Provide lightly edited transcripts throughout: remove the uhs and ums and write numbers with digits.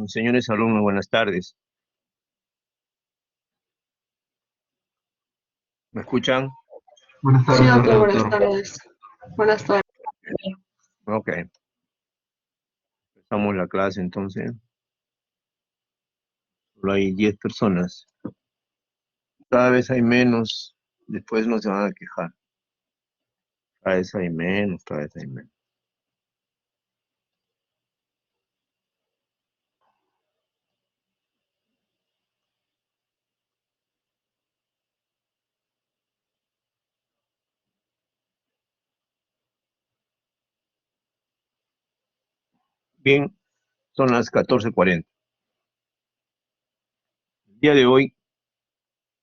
Señores alumnos, buenas tardes. ¿Me escuchan? Buenas Sí, tardes, doctor, buenas doctor. tardes. Buenas tardes. Ok, empezamos la clase entonces. Solo hay 10 personas. Cada vez hay menos. Después no se van a quejar. Cada vez hay menos, cada vez hay menos. Bien, son las 14:40. El día de hoy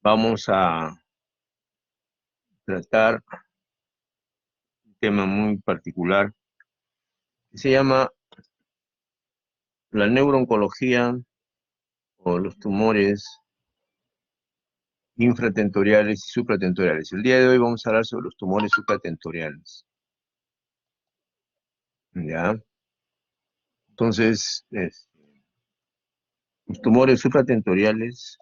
vamos a tratar un tema muy particular que se llama la neurooncología o los tumores infratentoriales y supratentoriales. El día de hoy vamos a hablar sobre los tumores supratentoriales. ¿Ya? Entonces, los tumores supratentoriales,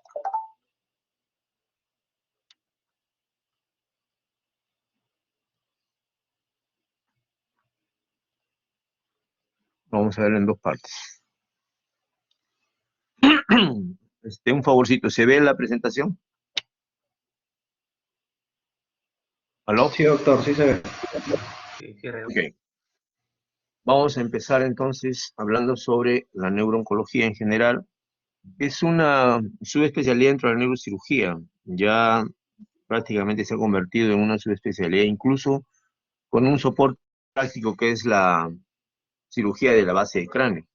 vamos a ver en dos partes. Un favorcito, ¿se ve la presentación? ¿Aló? Sí, doctor, sí se ve. Ok. Vamos a empezar entonces hablando sobre la neurooncología en general. Es una subespecialidad dentro de la neurocirugía. Ya prácticamente se ha convertido en una subespecialidad, incluso con un soporte práctico que es la cirugía de la base del cráneo.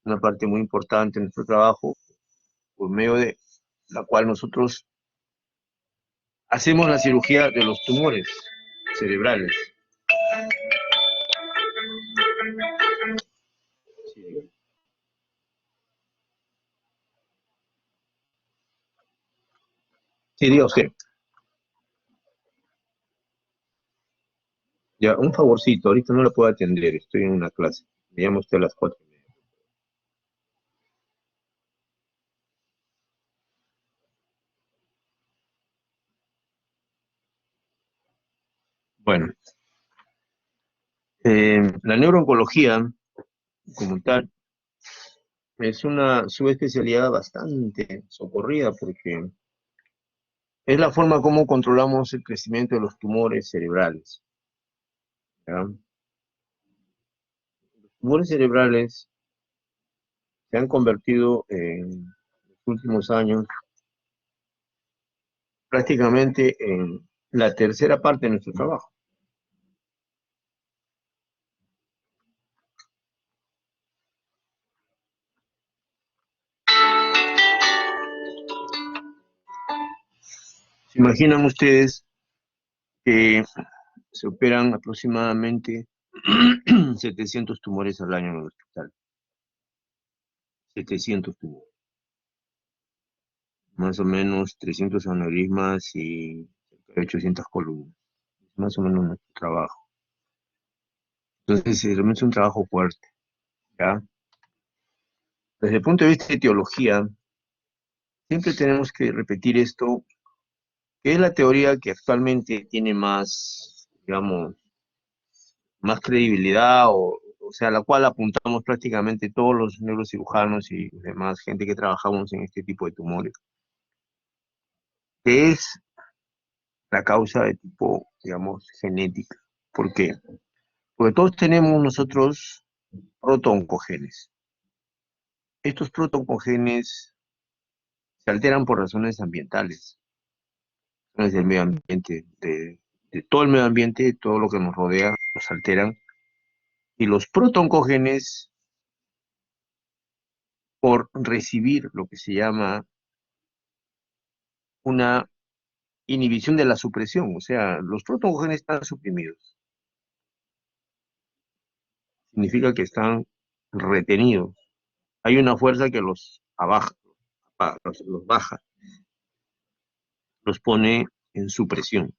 Una parte muy importante de nuestro trabajo, por medio de la cual nosotros hacemos la cirugía de los tumores cerebrales. Sí, sí, diga usted. Ya, un favorcito, ahorita no la puedo atender, estoy en una clase. Me llama usted a las 4:30. Bueno, la neurooncología, como tal, es una subespecialidad bastante socorrida porque es la forma como controlamos el crecimiento de los tumores cerebrales. ¿Ya? Los tumores cerebrales se han convertido en los últimos años prácticamente en la tercera parte de nuestro trabajo. ¿Se imaginan ustedes que se operan aproximadamente 700 tumores al año en el hospital? 700 tumores. Más o menos 300 aneurismas y 800 columnas. Es más o menos nuestro trabajo. Entonces, realmente es un trabajo fuerte, ¿ya? Desde el punto de vista de etiología, siempre tenemos que repetir esto, que es la teoría que actualmente tiene más, digamos, más credibilidad, o sea, a la cual apuntamos prácticamente todos los neurocirujanos y demás gente que trabajamos en este tipo de tumores, que es la causa de tipo, digamos, genética. ¿Por qué? Porque todos tenemos nosotros protooncogenes. Estos protooncogenes se alteran por razones ambientales, razones del medio ambiente, de todo el medio ambiente, todo lo que nos rodea, los alteran. Y los protooncogenes, por recibir lo que se llama una inhibición de la supresión, o sea, los protooncogenes están suprimidos, significa que están retenidos. Hay una fuerza que los abaja, los baja, los pone en supresión.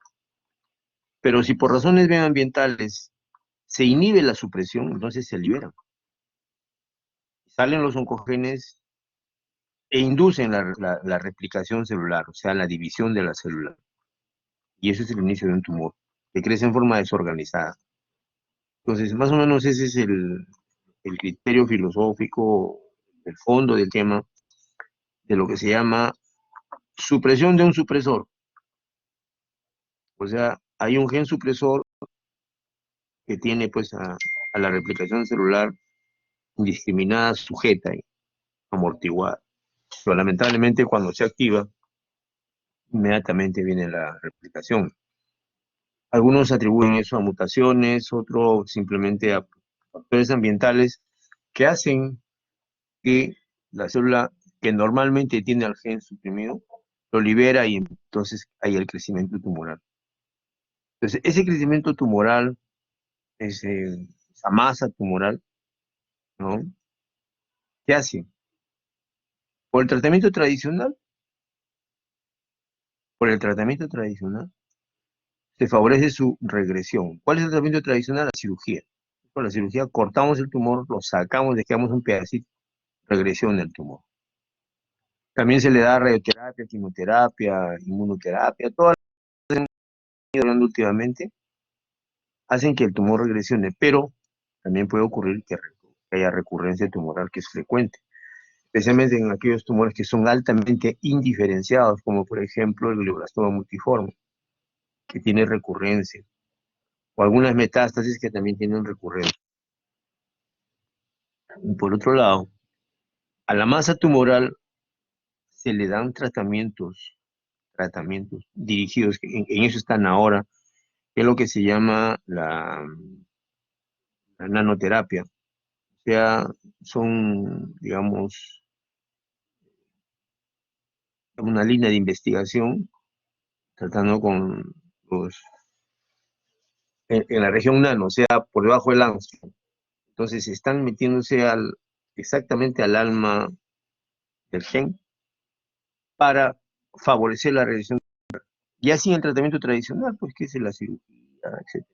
Pero si por razones medioambientales se inhibe la supresión, entonces se liberan. salen los oncogenes e inducen la replicación celular, o sea, la división de la célula. Y eso es el inicio de un tumor, que crece en forma desorganizada. Entonces, más o menos ese es el criterio filosófico, el fondo del tema, de lo que se llama supresión de un supresor. O sea, hay un gen supresor que tiene pues a la replicación celular indiscriminada, sujeta y amortiguada. Pero lamentablemente cuando se activa, inmediatamente viene la replicación. Algunos atribuyen eso a mutaciones, otros simplemente a factores ambientales que hacen que la célula que normalmente tiene al gen suprimido lo libera y entonces hay el crecimiento tumoral. Entonces, ese crecimiento tumoral, esa masa tumoral, ¿no? ¿Qué hace? Por el tratamiento tradicional, por el tratamiento tradicional, se favorece su regresión. ¿Cuál es el tratamiento tradicional? La cirugía. Con la cirugía cortamos el tumor, lo sacamos, dejamos un pedacito, regresión del tumor. También se le da radioterapia, quimioterapia, inmunoterapia, todas las que hemos ido hablando últimamente, hacen que el tumor regresione, pero también puede ocurrir que haya recurrencia tumoral que es frecuente, especialmente en aquellos tumores que son altamente indiferenciados, como por ejemplo el glioblastoma multiforme, que tiene recurrencia, o algunas metástasis que también tienen recurrencia. Y por otro lado, a la masa tumoral se le dan tratamientos dirigidos, en eso están ahora, que es lo que se llama la nanoterapia. O sea, son, digamos, una línea de investigación tratando con los, en la región nano, o sea, por debajo del ángstrom. Entonces están metiéndose exactamente al alma del gen para favorecer la regresión. Ya sin el tratamiento tradicional, pues que es la cirugía, etc.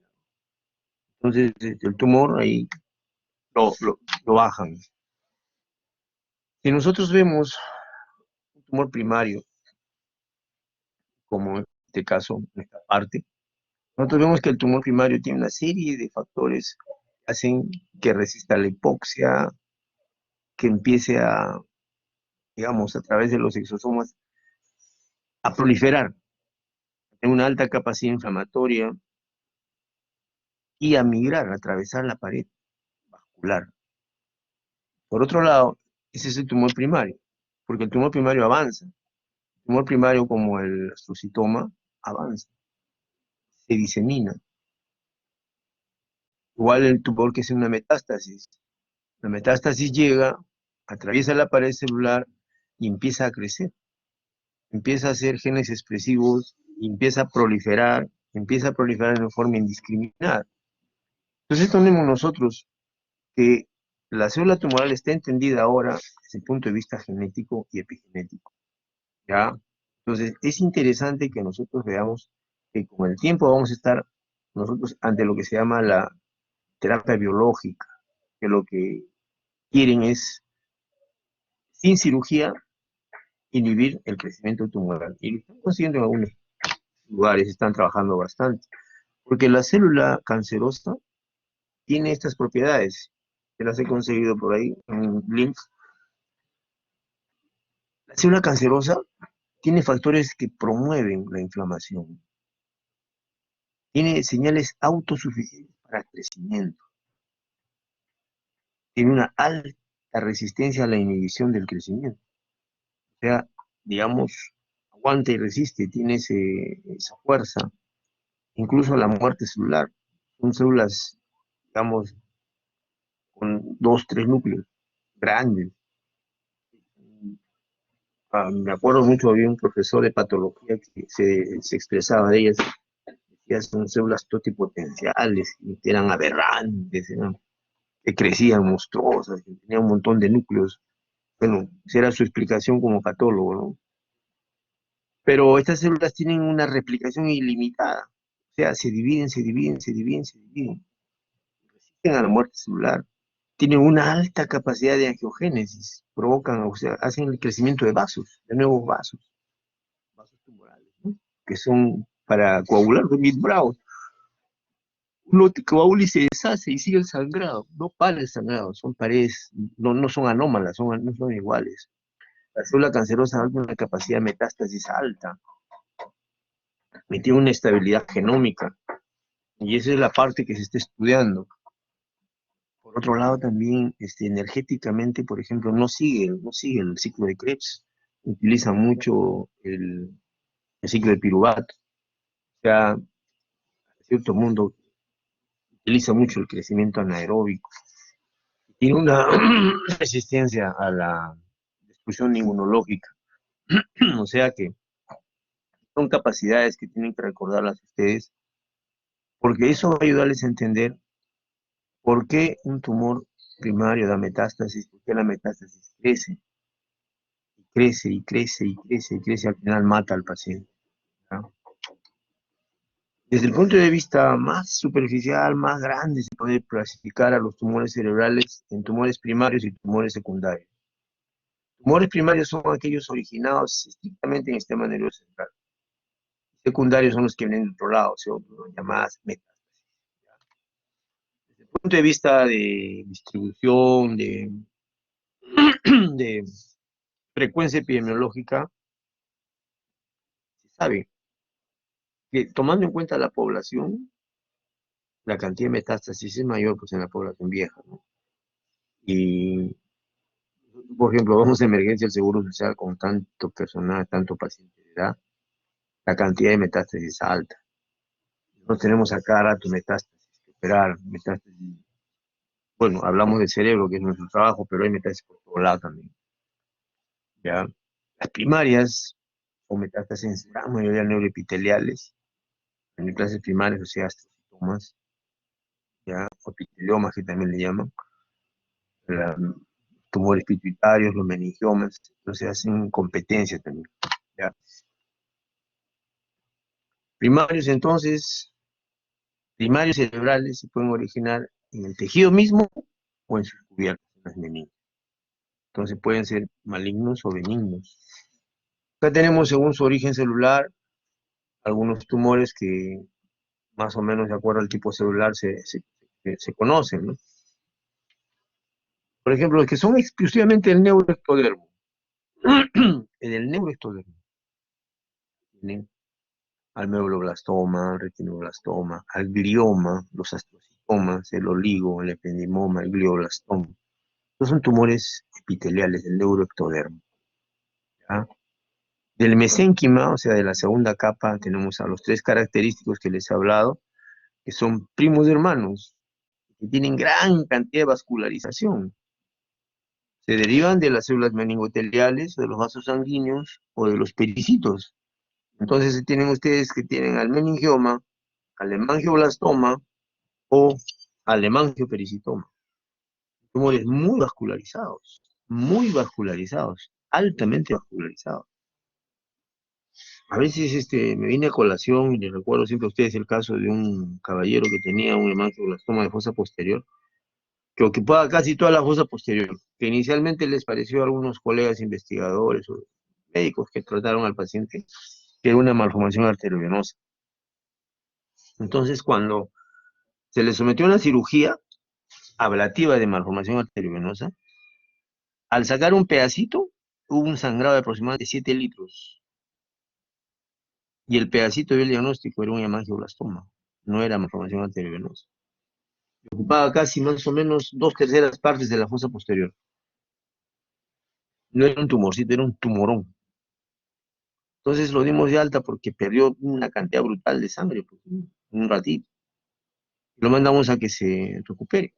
Entonces el tumor ahí lo, lo, lo bajan. Si nosotros vemos un tumor primario, como en este caso, en esta parte, nosotros vemos que el tumor primario tiene una serie de factores que hacen que resista la hipoxia, que empiece a, digamos, a través de los exosomas, a proliferar en una alta capacidad inflamatoria y a migrar, a atravesar la pared vascular. Por otro lado, ese es el tumor primario, porque el tumor primario avanza. El tumor primario, como el astrocitoma, avanza, se disemina. Igual el tumor que es una metástasis. La metástasis llega, atraviesa la pared celular y empieza a crecer. Empieza a hacer genes expresivos, y empieza a proliferar en forma indiscriminada. Entonces tenemos nosotros que la célula tumoral está entendida ahora desde el punto de vista genético y epigenético, ¿ya? Entonces es interesante que nosotros veamos que con el tiempo vamos a estar nosotros ante lo que se llama la terapia biológica, que lo que quieren es, sin cirugía, inhibir el crecimiento tumoral. Y lo están consiguiendo en algunos lugares, están trabajando bastante. Porque la célula cancerosa tiene estas propiedades, que las he conseguido por ahí en un link. La célula cancerosa tiene factores que promueven la inflamación. Tiene señales autosuficientes para el crecimiento. Tiene una alta resistencia a la inhibición del crecimiento. O sea, digamos, aguanta y resiste, tiene esa fuerza. Incluso la muerte celular. Son células, digamos, con 2, 3 núcleos grandes. Me acuerdo mucho, había un profesor de patología que se expresaba de ellas, decía, son células totipotenciales, que eran aberrantes, que crecían monstruosas, que tenían un montón de núcleos. Bueno, esa era su explicación como patólogo, ¿no? Pero estas células tienen una replicación ilimitada, o sea, se dividen, se dividen, se dividen, se dividen, resisten a la muerte celular. tienen una alta capacidad de angiogénesis, provocan, o sea, hacen el crecimiento de vasos, de nuevos vasos tumorales, ¿no? Que son para coagular, son bien bravos. Uno te coagula y se deshace y sigue el sangrado, no para el sangrado, son paredes, no son anómalas, no son iguales. La célula cancerosa tiene una capacidad de metástasis alta, y tiene una estabilidad genómica, y esa es la parte que se está estudiando. Por otro lado, también energéticamente, por ejemplo, no sigue el ciclo de Krebs, utiliza mucho el ciclo de Piruvat, o sea, cierto mundo utiliza mucho el crecimiento anaeróbico, tiene una resistencia a la destrucción inmunológica, o sea que son capacidades que tienen que recordarlas ustedes, porque eso va a ayudarles a entender por qué un tumor primario da metástasis, por qué la metástasis crece, y crece, y crece, y crece, y crece, al final mata al paciente, ¿no? Desde el punto de vista más superficial, más grande, se puede clasificar a los tumores cerebrales en tumores primarios y tumores secundarios. Tumores primarios son aquellos originados estrictamente en el sistema nervioso central. Secundarios son los que vienen de otro lado, son llamadas metástasis. Desde el punto de vista de distribución, de frecuencia epidemiológica, se sabe que tomando en cuenta la población, la cantidad de metástasis es mayor pues, en la población vieja, ¿no? Y, por ejemplo, vamos a emergencia del Seguro Social con tanto personal, tanto paciente de edad, la cantidad de metástasis es alta. No tenemos a cada rato metástasis que operar, metástasis. Bueno, hablamos del cerebro, que es nuestro trabajo, pero hay metástasis por todo lado también, ¿ya? Las primarias o metástasis en su gran mayoría neuroepiteliales, en clases primarias, o sea, astrocitomas, ¿ya? O epiteliomas, que también le llaman, la- tumores pituitarios, los meningiomas, entonces hacen competencia también, ¿ya? Primarios, entonces, primarios cerebrales se pueden originar en el tejido mismo o en sus cubiertas, en las meninges. Entonces pueden ser malignos o benignos. Acá tenemos, según su origen celular, algunos tumores que más o menos de acuerdo al tipo celular se conocen, ¿no? Por ejemplo, los que son exclusivamente del neuroectodermo. En el neuroectodermo tienen alveoloblastoma, retinoblastoma, al glioma, los astrocitomas, el oligo, el ependimoma, el glioblastoma. Estos son tumores epiteliales del neuroectodermo, ¿ya? Del mesénquima, o sea, de la segunda capa, tenemos a los tres característicos que les he hablado, que son primos hermanos, que tienen gran cantidad de vascularización. Se derivan de las células meningoteliales, de los vasos sanguíneos o de los pericitos. Entonces tienen ustedes que tienen al meningioma, al hemangioblastoma o al hemangiopericitoma. Tumores muy vascularizados, altamente vascularizados. A veces me viene a colación, y les recuerdo siempre a ustedes el caso de un caballero que tenía un hemangioblastoma de fosa posterior, que ocupaba casi toda la fosa posterior, que inicialmente les pareció a algunos colegas investigadores o médicos que trataron al paciente que era una malformación arteriovenosa. Entonces, cuando se le sometió a una cirugía ablativa de malformación arteriovenosa, al sacar un pedacito, hubo un sangrado de aproximadamente 7 litros. Y el pedacito del diagnóstico era un hemangioblastoma, no era malformación arteriovenosa. Ocupaba casi más o menos 2/3 de la fosa posterior. No era un tumorcito, era un tumorón. Entonces lo dimos de alta porque perdió una cantidad brutal de sangre, pues, un ratito. Lo mandamos a que se recupere.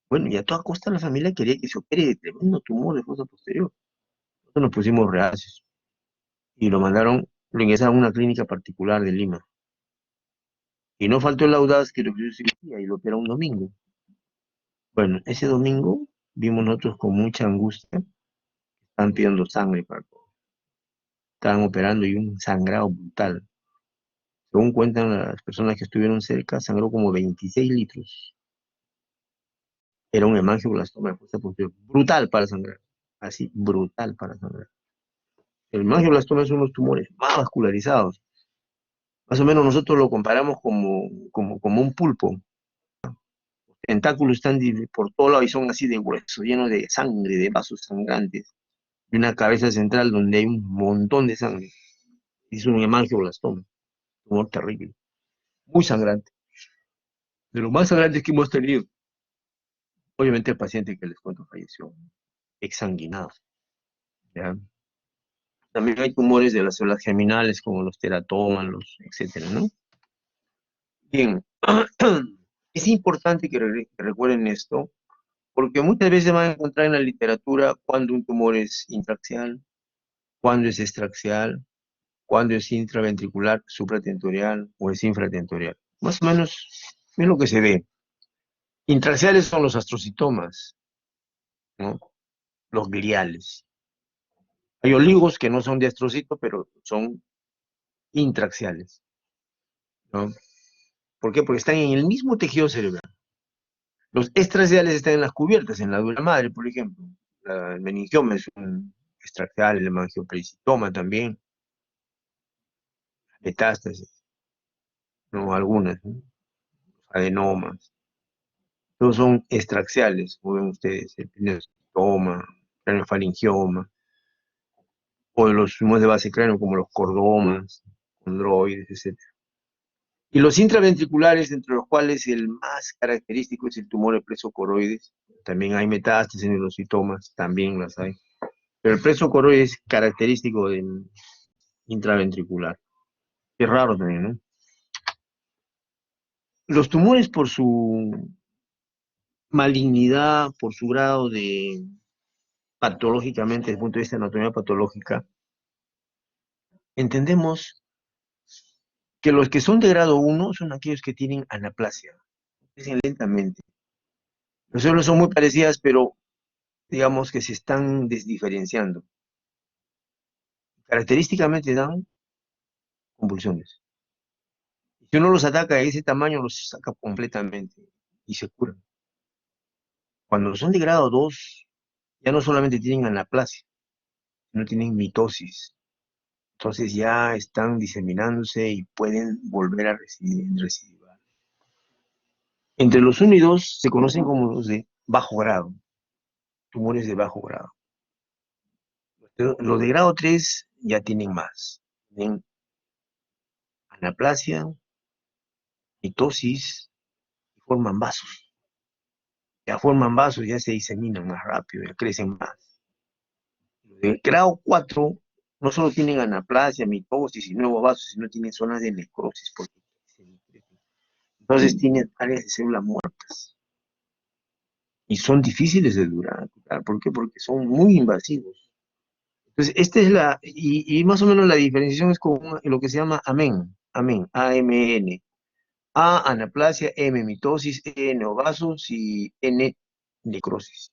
Bueno, y a toda costa la familia quería que se opere de tremendo tumor de fosa posterior. Nosotros nos pusimos reacios y lo ingresaron a una clínica particular de Lima. Y no faltó el audaz que lo ofreció cirugía y lo operó un domingo. Bueno, ese domingo vimos nosotros con mucha angustia, estaban pidiendo sangre para todo. Estaban operando y un sangrado brutal. Según cuentan las personas que estuvieron cerca, sangró como 26 litros. Era un hemangioblastoma de fosa posterior. Brutal para sangrar. Así, brutal para sangrar. El hemangioblastoma es unos tumores más vascularizados. Más o menos nosotros lo comparamos como un pulpo. Los tentáculos están por todo lado y son así de grueso, llenos de sangre, de vasos sangrantes. Y una cabeza central donde hay un montón de sangre. Es un hemangioblastoma. Tumor terrible. Muy sangrante. De lo más sangrante que hemos tenido. Obviamente el paciente que les cuento falleció exsanguinado. ¿Ya? También hay tumores de las células germinales como los teratomas, etcétera, ¿no? Bien, es importante que recuerden esto, porque muchas veces van a encontrar en la literatura cuando un tumor es intraxial, cuando es extraxial, cuando es intraventricular, supratentorial o es infratentorial. Más o menos es lo que se ve. Intraxiales son los astrocitomas, ¿no? Los gliales. Hay oligos que no son de astrocito, pero son intraxiales, ¿no? ¿Por qué? Porque están en el mismo tejido cerebral. Los extraxiales están en las cubiertas, en la dura madre, por ejemplo. El meningioma es un extraxial, el hemangiopericitoma también, metástasis, ¿no? Algunas, ¿no? Adenomas. Todos son extraxiales, como ven ustedes, el pineostoma, craneofaringioma, o los tumores de base cráneo como los cordomas, condroides, etc. Y los intraventriculares, entre los cuales el más característico es el tumor de presocoroides. También hay metástasis en los citomas, también las hay. Pero el presocoroides es característico del intraventricular. Es raro también, ¿no? Los tumores por su malignidad, por su grado de patológicamente, desde el punto de vista de anatomía patológica, entendemos que los que son de grado 1 son aquellos que tienen anaplasia, crecen lentamente. Las células son muy parecidas, pero digamos que se están desdiferenciando. Característicamente dan convulsiones. Si uno los ataca de ese tamaño, los saca completamente y se curan. Cuando son de grado 2, ya no solamente tienen anaplasia, sino tienen mitosis. Entonces ya están diseminándose y pueden volver a recidivar. Entre los 1 y 2 se conocen como los de bajo grado, tumores de bajo grado. Los de grado 3 ya tienen más. Tienen anaplasia, mitosis y forman vasos. Ya forman vasos, ya se diseminan más rápido, ya crecen más. Los de grado 4 no solo tienen anaplasia, mitosis y nuevos vasos, sino tienen zonas de necrosis, porque entonces tienen áreas de células muertas. Y son difíciles de durar. ¿Por qué? Porque son muy invasivos. Entonces, esta es y más o menos la diferenciación es con lo que se llama AMEN, AMN. A, anaplasia, M, mitosis, E, neovasos y N, necrosis.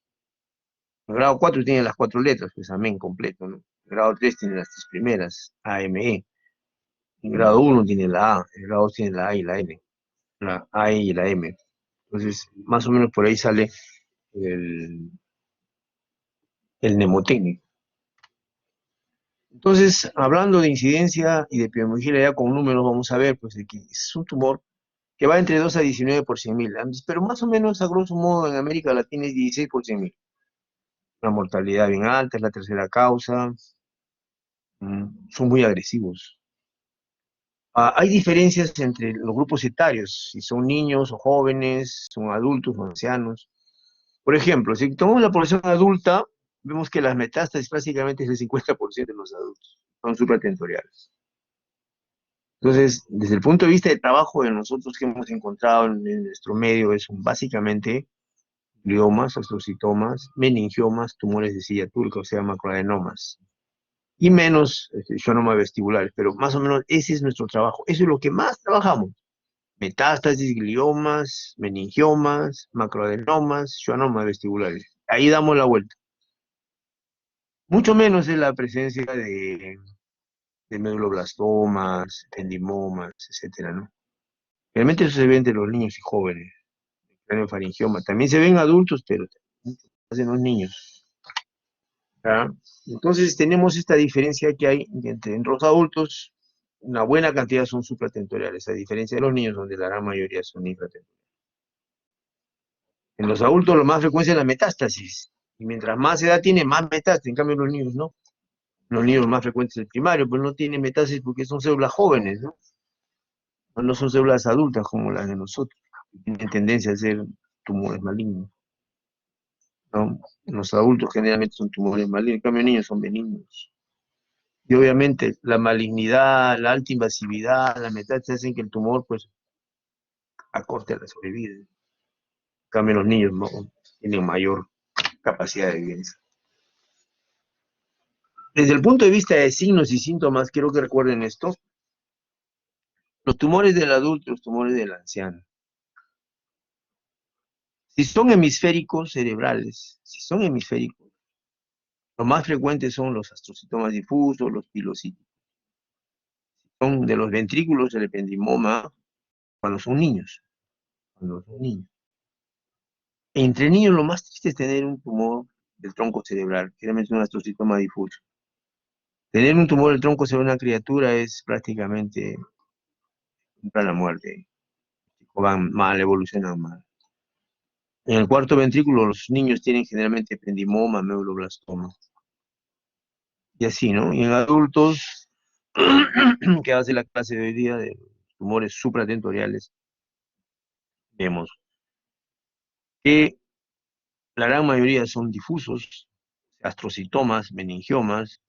El grado 4 tiene las 4 letras, pues AMEN completo, ¿no? El grado 3 tiene las 3 primeras, AME. El grado 1 tiene la A, el grado 2 tiene la A y la N, la A y la M. Entonces, más o menos por ahí sale el, el mnemotécnico. Entonces, hablando de incidencia y de epidemiología, ya con números vamos a ver, pues, de que es un tumor que va entre 2 a 19 por 100.000, pero más o menos, a grosso modo, en América Latina es 16 por 100.000. Una mortalidad bien alta, es la tercera causa, son muy agresivos. Hay diferencias entre los grupos etarios, si son niños o jóvenes, son adultos o ancianos. Por ejemplo, si tomamos la población adulta, vemos que las metástasis prácticamente es el 50% de los adultos, son supratentoriales. Entonces, desde el punto de vista de trabajo de nosotros que hemos encontrado en nuestro medio, básicamente gliomas, osteocitomas, meningiomas, tumores de silla turca, o sea, macroadenomas, y menos schwannomas vestibulares, pero más o menos ese es nuestro trabajo, eso es lo que más trabajamos. Metástasis, gliomas, meningiomas, macroadenomas, schwannomas vestibulares. Ahí damos la vuelta. Mucho menos es la presencia de meduloblastomas, ependimomas, etcétera, ¿no? Realmente eso se ve entre los niños y jóvenes, craniofaringioma. También se ven adultos, pero mucho más en los niños. ¿Ya? Entonces tenemos esta diferencia que hay entre los adultos, una buena cantidad son supratentoriales, a diferencia de los niños, donde la gran mayoría son infratentoriales. En los adultos lo más frecuente es la metástasis, y mientras más edad tiene, más metástasis, en cambio los niños no. Los niños más frecuentes es el primario, pero no tienen metástasis porque son células jóvenes, ¿no? No son células adultas como las de nosotros, que tienen tendencia a ser tumores malignos, ¿no? Los adultos generalmente son tumores malignos, en cambio los niños son benignos. Y obviamente la malignidad, la alta invasividad, la metástasis hacen que el tumor pues acorte la sobrevida. En cambio los niños no tienen mayor capacidad de vivencia. Desde el punto de vista de signos y síntomas, quiero que recuerden esto. Los tumores del adulto, los tumores del anciano. Si son hemisféricos cerebrales, los más frecuentes son los astrocitomas difusos, los pilocíticos. Son de los ventrículos, el ependimoma, cuando son niños. Entre niños lo más triste es tener un tumor del tronco cerebral, generalmente un astrocitoma difuso. Tener un tumor del tronco cerebral de una criatura es prácticamente para la muerte. O van mal, evolucionan mal. En el cuarto ventrículo los niños tienen generalmente ependimoma, neuroblastoma. Y así, ¿no? Y en adultos, que hace la clase de hoy día de tumores supratentoriales, vemos que la gran mayoría son difusos, astrocitomas, meningiomas,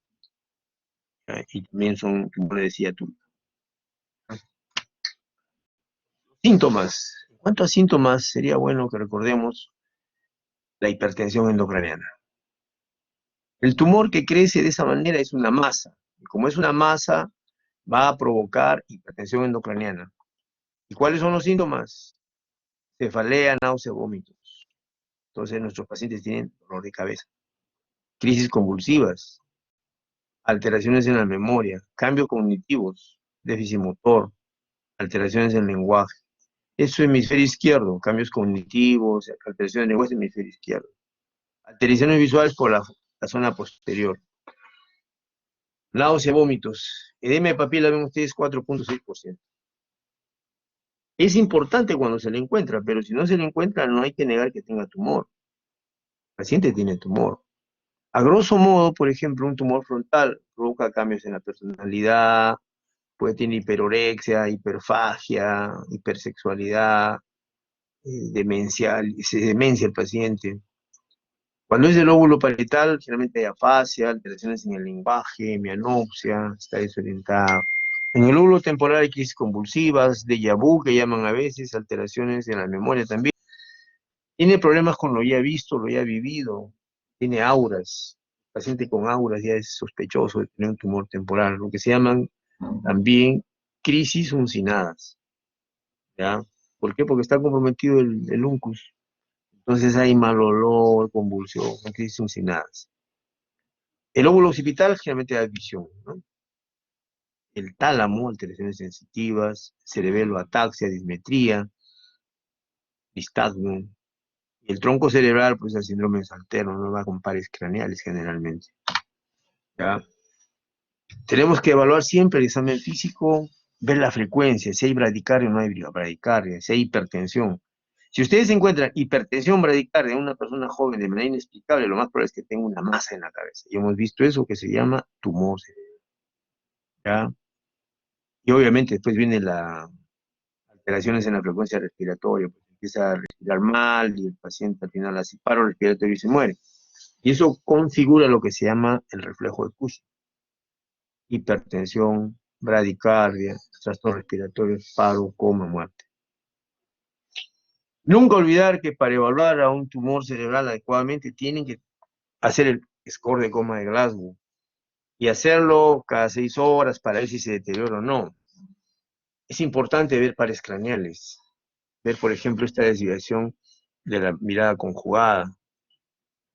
y también son tumores de ciatura. Síntomas. En cuanto a síntomas, sería bueno que recordemos la hipertensión endocraniana. El tumor que crece de esa manera es una masa, y como es una masa, va a provocar hipertensión endocraniana. ¿Y cuáles son los síntomas? Cefalea, náusea, vómitos. Entonces nuestros pacientes tienen dolor de cabeza, crisis convulsivas, alteraciones en la memoria, cambios cognitivos, déficit motor, alteraciones en el lenguaje. Eso es hemisferio izquierdo, cambios cognitivos, alteraciones en el lenguaje, hemisferio izquierdo. Alteraciones visuales por la zona posterior. Náusea, vómitos. Edema de papila, ven ustedes, 4.6%. Es importante cuando se le encuentra, pero si no se le encuentra, no hay que negar que tenga tumor. El paciente tiene tumor. A grosso modo, por ejemplo, un tumor frontal provoca cambios en la personalidad, puede tener hiperorexia, hiperfagia, hipersexualidad, demencia el paciente. Cuando es del lóbulo parietal, generalmente hay afasia, alteraciones en el lenguaje, mianopsia, está desorientado. En el lóbulo temporal hay crisis convulsivas, déjà vu, que llaman a veces, alteraciones en la memoria también. Tiene problemas con lo ya visto, lo ya vivido, tiene auras. El paciente con auras ya es sospechoso de tener un tumor temporal, lo que se llaman también crisis uncinadas. ¿Ya? ¿Por qué? Porque está comprometido el uncus. Entonces hay mal olor, convulsión, crisis uncinadas. El óvulo occipital generalmente da visión, ¿no? El tálamo, alteraciones sensitivas, cerebelo, ataxia, dismetría, nistagmo. Y el tronco cerebral, pues el síndrome alterno, no va con pares craneales generalmente. ¿Ya? Tenemos que evaluar siempre el examen físico, ver la frecuencia, si hay bradicardia o no hay bradicardia, si hay hipertensión. Si ustedes encuentran hipertensión bradicardia en una persona joven de manera inexplicable, lo más probable es que tenga una masa en la cabeza. Y hemos visto eso que se llama tumor cerebral. ¿Ya? Y obviamente después vienen las alteraciones en la frecuencia respiratoria, pues empieza a respirar mal y el paciente al final hace paro respiratorio y se muere. Y eso configura lo que se llama el reflejo de Cushing. Hipertensión, bradicardia, trastornos respiratorios, paro, coma, muerte. Nunca olvidar que para evaluar a un tumor cerebral adecuadamente tienen que hacer el score de coma de Glasgow y hacerlo cada 6 horas para ver si se deteriora o no. Es importante ver pares craneales, ver por ejemplo esta desviación de la mirada conjugada,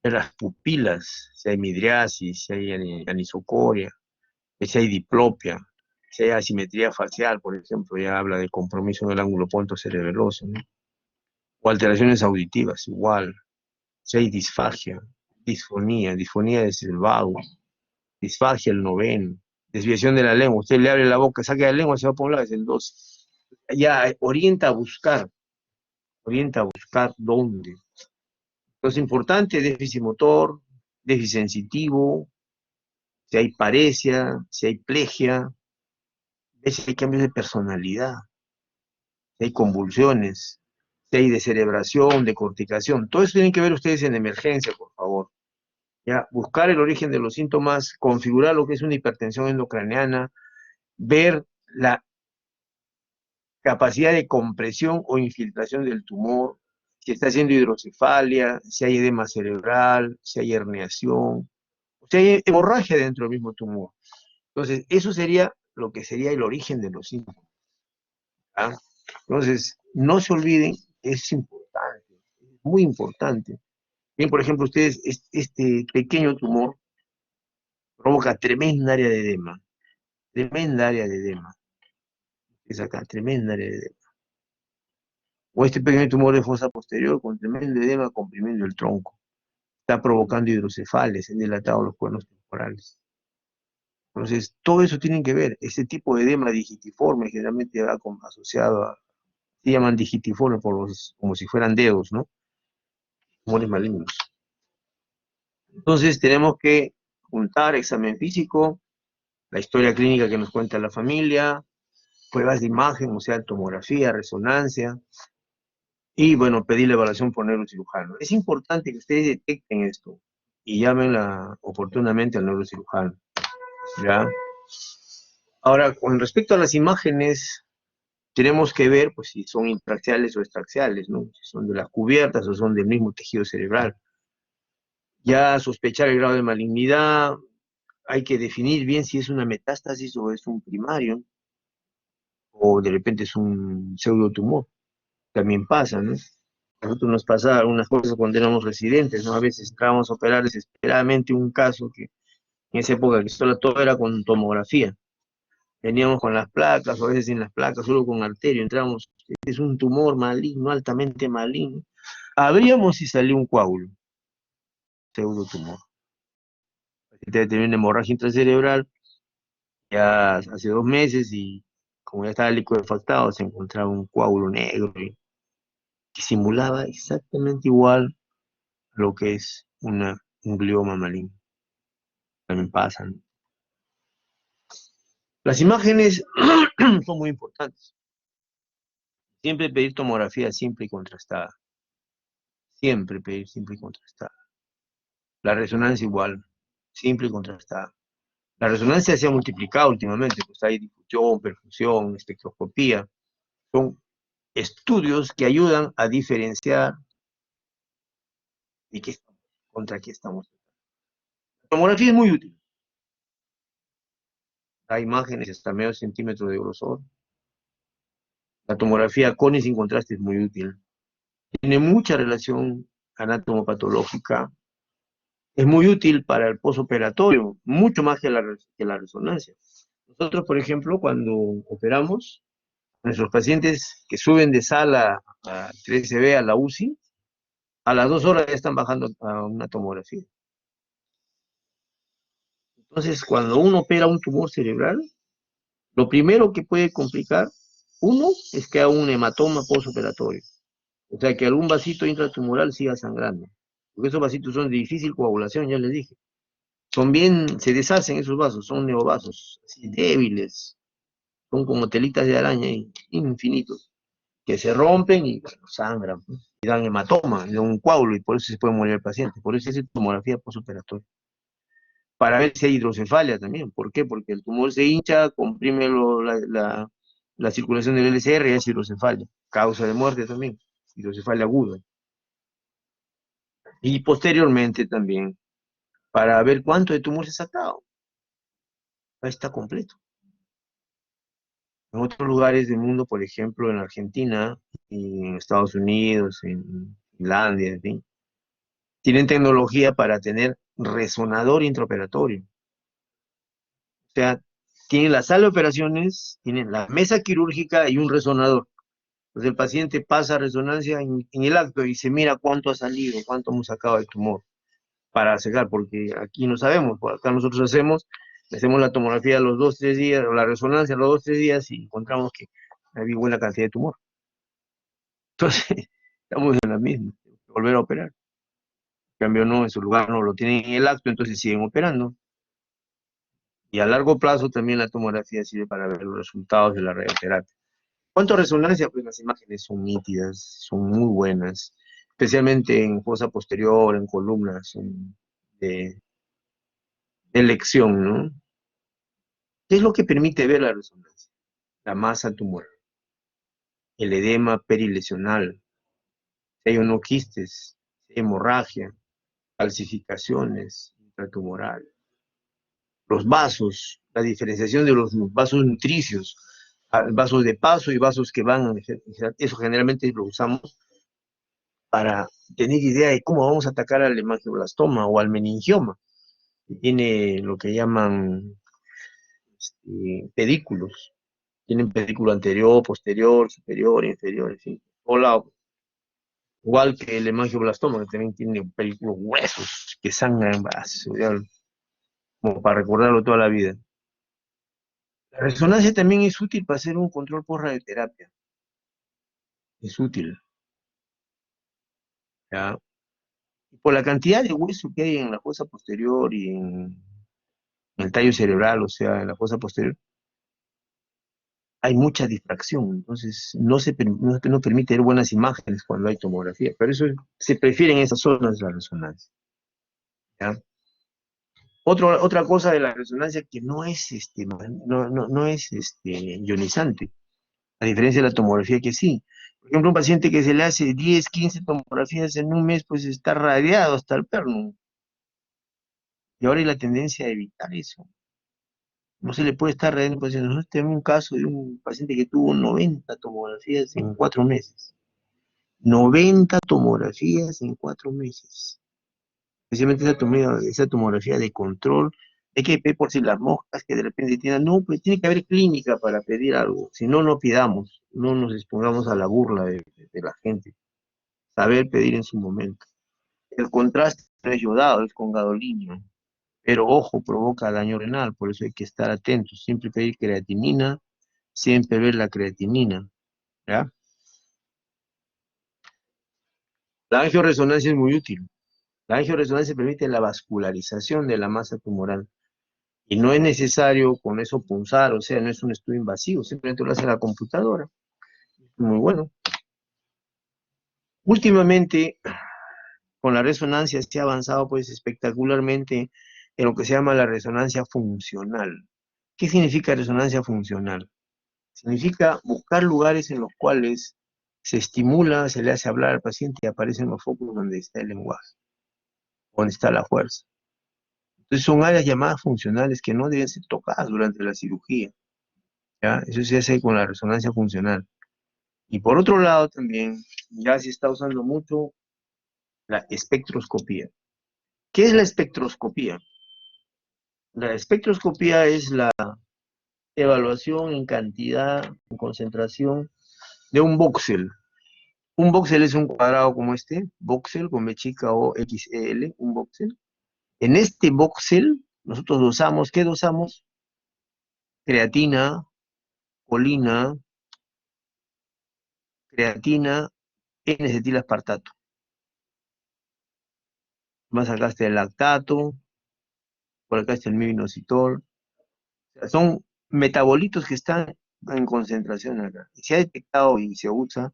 ver las pupilas, si hay midriasis, si hay anisocoria, si hay diplopia, si hay asimetría facial, por ejemplo, ya habla de compromiso del ángulo pontocerebeloso, ¿no? O alteraciones auditivas, igual. Si hay disfagia, disfonía es el vago, disfagia el noveno, desviación de la lengua. Usted le abre la boca, saca la lengua, se va por un lado, es el 12. Ya orienta a buscar dónde. Entonces, importante, déficit motor, déficit sensitivo, si hay paresia, si hay plegia, si hay cambios de personalidad, si hay convulsiones, si hay descerebración, decorticación. Todo eso tienen que ver ustedes en emergencia, por favor. Ya, buscar el origen de los síntomas, configurar lo que es una hipertensión endocraniana, ver la capacidad de compresión o infiltración del tumor, si está haciendo hidrocefalia, si hay edema cerebral, si hay herniación, si hay hemorragia dentro del mismo tumor. Entonces, eso sería lo que sería el origen de los síntomas. ¿Ah? Entonces, no se olviden, es importante, es muy importante. Bien, por ejemplo, ustedes, este pequeño tumor provoca tremenda área de edema. Es acá, tremenda área de edema. O este pequeño tumor de fosa posterior con tremendo edema comprimiendo el tronco. Está provocando hidrocefales, han dilatado los cuernos temporales. Entonces, todo eso tienen que ver. Ese tipo de edema digitiforme generalmente va asociado a, se llaman digitiforme como si fueran dedos, ¿no? Tumores malignos. Entonces, tenemos que juntar examen físico, la historia clínica que nos cuenta la familia, pruebas de imagen, o sea, tomografía, resonancia, y bueno, pedir la evaluación por neurocirujano. Es importante que ustedes detecten esto y llamen oportunamente al neurocirujano, ¿ya? Ahora, con respecto a las imágenes, tenemos que ver pues, si son intraxiales o extraxiales, ¿no? Si son de las cubiertas o son del mismo tejido cerebral. Ya sospechar el grado de malignidad, hay que definir bien si es una metástasis o es un primario, o de repente es un pseudotumor. También pasa, ¿no? A nosotros nos pasaba algunas cosas cuando éramos residentes, ¿no? A veces entrábamos a operar desesperadamente un caso que en esa época que solo todo era con tomografía. Veníamos con las placas, o a veces sin las placas, solo con arterio, entramos, es un tumor maligno, altamente maligno. Abríamos y salió un coágulo, pseudotumor. El paciente tenía una hemorragia intracerebral ya hace 2 meses y como ya estaba liquefactado, se encontraba un coágulo negro que simulaba exactamente igual a lo que es un glioma maligno. También pasan. Las imágenes son muy importantes. Siempre pedir tomografía simple y contrastada. Siempre pedir simple y contrastada. La resonancia igual, simple y contrastada. La resonancia se ha multiplicado últimamente, pues hay difusión, perfusión, espectroscopía. Son estudios que ayudan a diferenciar de qué, contra qué estamos. La tomografía es muy útil. Hay imágenes hasta medio centímetro de grosor. La tomografía con y sin contraste es muy útil. Tiene mucha relación anatomopatológica. Es muy útil para el posoperatorio, mucho más que la resonancia. Nosotros, por ejemplo, cuando operamos, nuestros pacientes que suben de sala a 13B a la UCI, a las 2 horas ya están bajando a una tomografía. Entonces, cuando uno opera un tumor cerebral, lo primero que puede complicar, uno, es que haga un hematoma postoperatorio. O sea, que algún vasito intratumoral siga sangrando. Porque esos vasitos son de difícil coagulación, ya les dije. Se deshacen esos vasos, son neovasos, así débiles, son como telitas de araña, infinitos, que se rompen y bueno, sangran, ¿no? Y dan hematoma, dan un coágulo, y por eso se puede morir el paciente. Por eso es tomografía postoperatoria. Para ver si hay hidrocefalia también. ¿Por qué? Porque el tumor se hincha, comprime la circulación del LCR y es hidrocefalia. Causa de muerte también, hidrocefalia aguda. Y posteriormente también, para ver cuánto de tumor se ha sacado. Ahí está completo. En otros lugares del mundo, por ejemplo, en Argentina, y en Estados Unidos, en Finlandia, en fin, tienen tecnología para tener resonador intraoperatorio. O sea, tienen la sala de operaciones, tienen la mesa quirúrgica y un resonador. Entonces el paciente pasa a resonancia en el acto y se mira cuánto ha salido, cuánto hemos sacado del tumor para sacar, porque aquí no sabemos, por acá nosotros hacemos la tomografía a los 2, 3 días, o la resonancia a los 2, 3 días y encontramos que hay buena cantidad de tumor. Entonces, estamos en la misma, volver a operar. En cambio, no, en su lugar no lo tienen en el acto, entonces siguen operando. Y a largo plazo también la tomografía sirve para ver los resultados de la radioterapia. ¿Cuánto resonancia? Pues las imágenes son nítidas, son muy buenas, especialmente en fosa posterior, en columnas, son de elección, ¿no? ¿Qué es lo que permite ver la resonancia? La masa tumoral, el edema perilesional, si hay o no quistes, si hay hemorragia, calcificaciones intratumorales, los vasos, la diferenciación de los vasos nutricios, vasos de paso y vasos que van, eso generalmente lo usamos para tener idea de cómo vamos a atacar al hemangioblastoma o al meningioma, que tiene lo que llaman pedículos. Tienen pedículo anterior, posterior, superior, inferior, en fin, por lado. Igual que el hemangioblastoma, que también tiene pedículos gruesos que sangran, como para recordarlo toda la vida. La resonancia también es útil para hacer un control por radioterapia. Es útil, ¿ya? Por la cantidad de hueso que hay en la fosa posterior y en el tallo cerebral, o sea, en la fosa posterior, hay mucha distracción, entonces no permite ver buenas imágenes cuando hay tomografía. Por eso se prefieren esas zonas de la resonancia, ¿ya? Otra cosa de la resonancia que no es, no es ionizante, a diferencia de la tomografía que sí. Por ejemplo, un paciente que se le hace 10, 15 tomografías en un mes, pues está radiado hasta el perno. Y ahora hay la tendencia a evitar eso. No se le puede estar radiando pacientes. Nosotros tenemos un caso de un paciente que tuvo 90 tomografías en 4 meses. 90 tomografías en 4 meses. Especialmente esa tomografía de control. Hay que ver por si las moscas que de repente tienen. No, pues tiene que haber clínica para pedir algo. Si no, no pidamos. No nos expongamos a la burla de la gente. Saber pedir en su momento. El contraste no es yodado, es con gadolinium. Pero ojo, provoca daño renal, por eso hay que estar atentos. Siempre pedir creatinina, siempre ver la creatinina, ¿ya? La angioresonancia es muy útil. La angioresonancia permite la vascularización de la masa tumoral. Y no es necesario con eso punzar, o sea, no es un estudio invasivo, simplemente lo hace la computadora. Muy bueno. Últimamente, con la resonancia se ha avanzado pues espectacularmente en lo que se llama la resonancia funcional. ¿Qué significa resonancia funcional? Significa buscar lugares en los cuales se estimula, se le hace hablar al paciente y aparecen los focos donde está el lenguaje, donde está la fuerza. Entonces son áreas llamadas funcionales que no deben ser tocadas durante la cirugía, ¿ya? Eso se hace con la resonancia funcional. Y por otro lado también, ya se está usando mucho la espectroscopía. ¿Qué es la espectroscopía? La espectroscopía es la evaluación en cantidad, en concentración de un voxel. Un voxel es un cuadrado como este, voxel con B chica o XL, un voxel. En este voxel nosotros dosamos, ¿qué dosamos? Creatina, colina, creatina, N-acetilaspartato. Más acá está el lactato, por acá está el minoxidil. O sea, son metabolitos que están en concentración acá. Y se ha detectado y se usa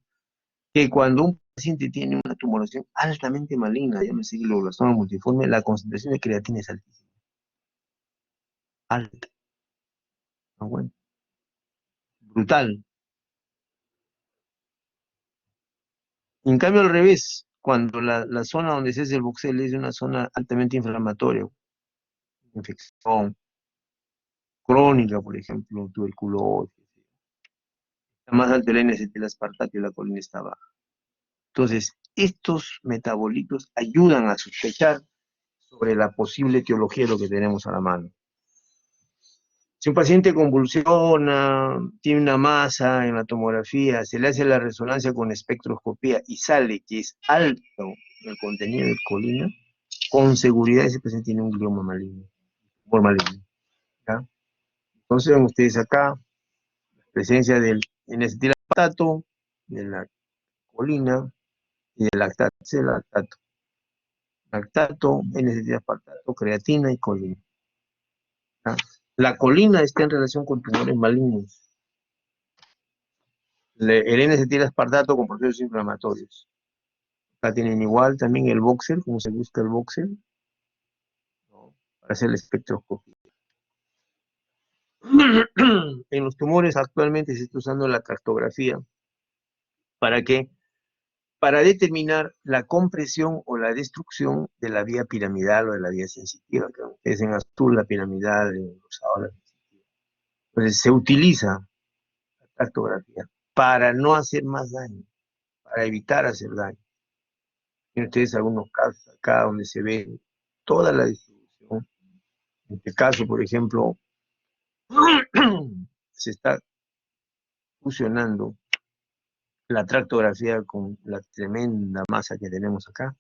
que cuando un paciente tiene una tumoración altamente maligna, llámese glioblastoma multiforme, la concentración de creatina es altísima. Alta. ¿No? Bueno, brutal. En cambio, al revés, cuando la zona donde se hace el voxel es una zona altamente inflamatoria, infección crónica, por ejemplo, tuberculosis, está más alta el N-acetilaspartato y la colina está baja. Entonces, estos metabolitos ayudan a sospechar sobre la posible etiología de lo que tenemos a la mano. Si un paciente convulsiona, tiene una masa en la tomografía, se le hace la resonancia con espectroscopía y sale que es alto el contenido de colina, con seguridad ese paciente tiene un glioma maligno, tumor maligno. ¿Ya? Entonces ven ustedes acá, presencia del N-acetilactato, de la colina y del lactato, lactato, N-acetilactato, creatina y colina. ¿Ya? La colina está en relación con tumores malignos. El N-acetil-aspartato con procesos inflamatorios. Acá tienen igual también el voxel, como se busca el voxel, ¿no? Para hacer la espectroscopia. En los tumores actualmente se está usando la cartografía. ¿Para qué? Para determinar la compresión o la destrucción de la vía piramidal o de la vía sensitiva, que es en azul la piramidal, en rosado la sensitiva. Entonces se utiliza la cartografía para no hacer más daño, para evitar hacer daño. Tienen ustedes algunos casos acá donde se ve toda la distribución. En este caso, por ejemplo, se está fusionando la tractografía con la tremenda masa que tenemos acá,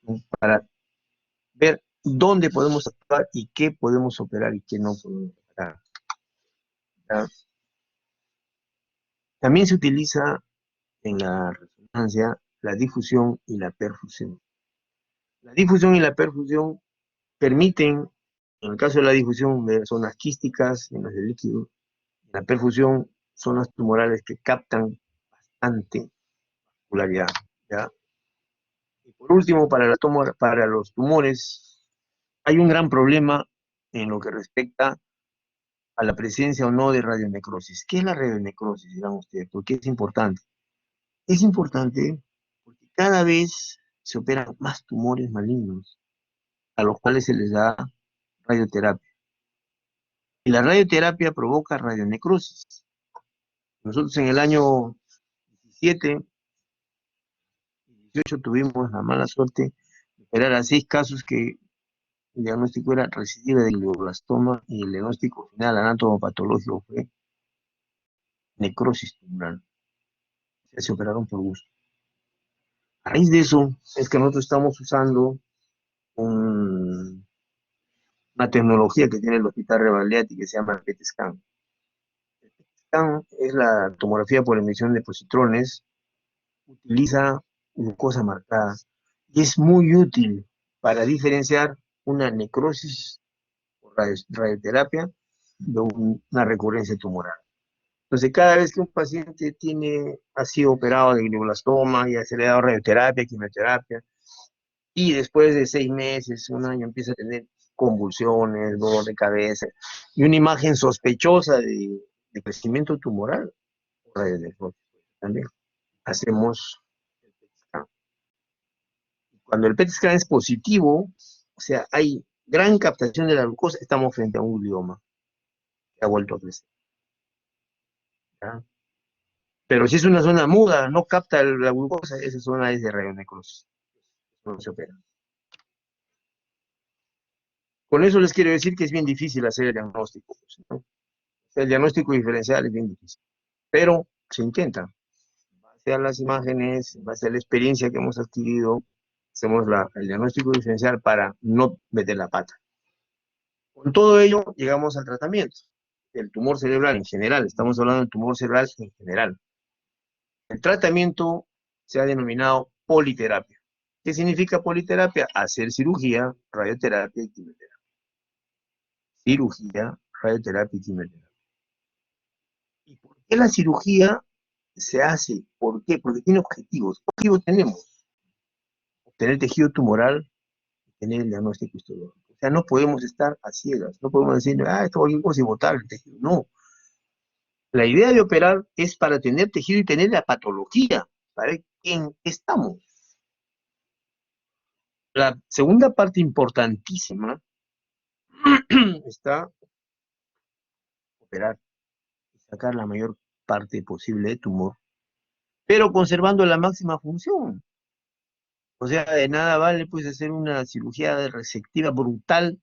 ¿no? Para ver dónde podemos actuar y qué podemos operar y qué no podemos operar. ¿Ya? También se utiliza en la resonancia la difusión y la perfusión. La difusión y la perfusión permiten, en el caso de la difusión, ver zonas quísticas en los líquidos. La perfusión son las tumorales que captan bastante vascularidad, ¿ya? Y por último, para los tumores, hay un gran problema en lo que respecta a la presencia o no de radionecrosis. ¿Qué es la radionecrosis, dirán ustedes? ¿Por qué es importante? Es importante porque cada vez se operan más tumores malignos, a los cuales se les da radioterapia. Y la radioterapia provoca radionecrosis. Nosotros en el año 17 18 tuvimos la mala suerte de operar a 6 casos que el diagnóstico era recidiva del glioblastoma y el diagnóstico final anatomopatológico fue necrosis tumoral. Se operaron por gusto. A raíz de eso es que nosotros estamos usando una tecnología que tiene el Hospital Revaldeati que se llama PET scan. El PET scan es la tomografía por emisión de positrones, utiliza glucosa marcada y es muy útil para diferenciar una necrosis por radioterapia de una recurrencia tumoral. Entonces, cada vez que un paciente ha sido operado de glioblastoma, ya se le ha dado radioterapia, quimioterapia, y después de 6 meses, un año, empieza a tener convulsiones, dolor de cabeza, y una imagen sospechosa de crecimiento tumoral, radionecrosis también. Hacemos el PET scan. Cuando el PET scan es positivo, o sea, hay gran captación de la glucosa, estamos frente a un glioma que ha vuelto a crecer. ¿Ya? Pero si es una zona muda, no capta la glucosa, esa zona es de radionecrosis. No se opera. Con eso les quiero decir que es bien difícil hacer el diagnóstico, ¿no? El diagnóstico diferencial es bien difícil, pero se intenta. En base a las imágenes, en base a la experiencia que hemos adquirido, hacemos el diagnóstico diferencial para no meter la pata. Con todo ello, llegamos al tratamiento. El tumor cerebral en general, estamos hablando del tumor cerebral en general. El tratamiento se ha denominado politerapia. ¿Qué significa politerapia? Hacer cirugía, radioterapia y quimioterapia. Cirugía, radioterapia y quimioterapia. ¿Y por qué la cirugía se hace? ¿Por qué? Porque tiene objetivos. ¿Qué objetivos tenemos? Obtener tejido tumoral y tener el diagnóstico histológico. O sea, no podemos estar a ciegas. No podemos decir, esto es cosa y botar el tejido. No. La idea de operar es para tener tejido y tener la patología. ¿Para quién estamos? La segunda parte importantísima está operar y sacar la mayor parte posible de tumor, pero conservando la máxima función. O sea, de nada vale pues hacer una cirugía resectiva brutal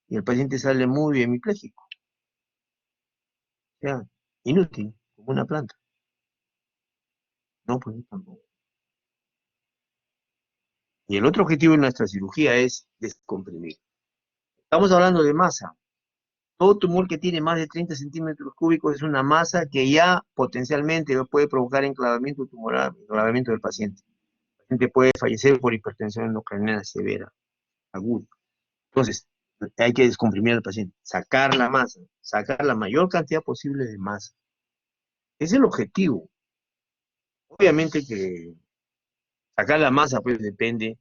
y el paciente sale muy hemipléjico. O sea, inútil, como una planta. No, pues tampoco. Y el otro objetivo de nuestra cirugía es descomprimir. Estamos hablando de masa. Todo tumor que tiene más de 30 centímetros cúbicos es una masa que ya potencialmente puede provocar enclavamiento tumoral, enclavamiento del paciente. El paciente puede fallecer por hipertensión endocrinal severa, aguda. Entonces, hay que descomprimir al paciente, sacar la masa, sacar la mayor cantidad posible de masa. Es el objetivo. Obviamente que sacar la masa pues depende del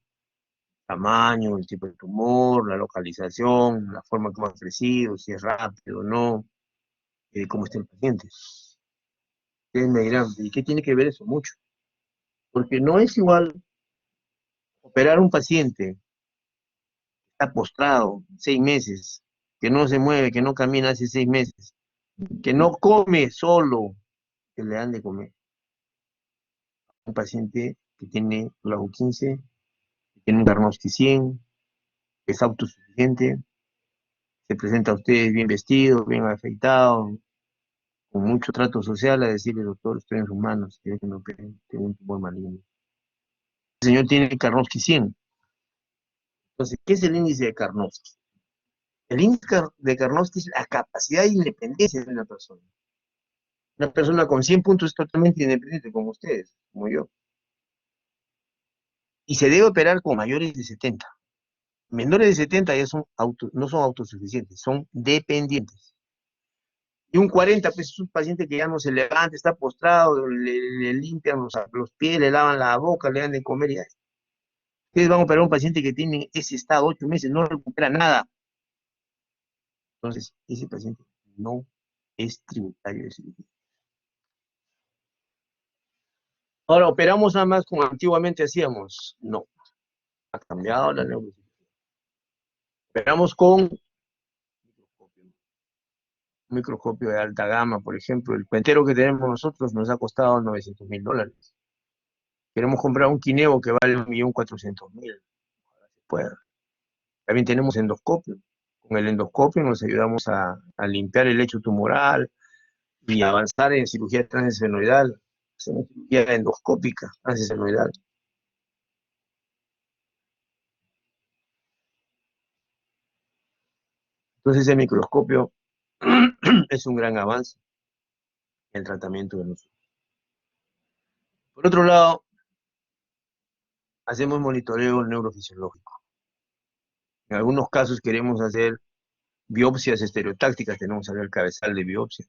tamaño, el tipo de tumor, la localización, la forma como ha crecido, si es rápido o no, cómo está el paciente. Ustedes me dirán, ¿y qué tiene que ver eso? Mucho. Porque no es igual operar a un paciente que está postrado 6 meses, que no se mueve, que no camina hace 6 meses, que no come solo, que le dan de comer. Un paciente que tiene Clavo 15, que tiene un Karnofsky 100, que es autosuficiente, se presenta a ustedes bien vestido, bien afeitado, con mucho trato social, a decirle, doctor, estoy en sus manos, quiere que me operen, tengo un tumor maligno. El señor tiene Karnofsky 100. Entonces, ¿qué es el índice de Karnofsky? El índice de Karnofsky es la capacidad de independencia de una persona. Una persona con 100 puntos es totalmente independiente, como ustedes, como yo. Y se debe operar con mayores de 70. Menores de 70 ya no son autosuficientes, son dependientes. Y un 40, pues es un paciente que ya no se levanta, está postrado, le limpian los pies, le lavan la boca, le dan de comer y ya. Ustedes van a operar a un paciente que tiene ese estado 8 meses, no recupera nada. Entonces, ese paciente no es tributario de cirugía. Ahora, ¿operamos nada más como antiguamente hacíamos? No, ha cambiado la neurocirugía. Operamos con un microscopio de alta gama, por ejemplo. El puentero que tenemos nosotros nos ha costado $900,000. Queremos comprar un Kineo que vale 1.400.000. Pues, también tenemos endoscopio. Con el endoscopio nos ayudamos a limpiar el lecho tumoral y avanzar en cirugía transesfenoidal. Hacemos cirugía endoscópica transesfenoidal. Entonces, el microscopio es un gran avance en el tratamiento de nosotros. Por otro lado, hacemos monitoreo neurofisiológico. En algunos casos queremos hacer biopsias estereotácticas, tenemos que hacer el cabezal de biopsia.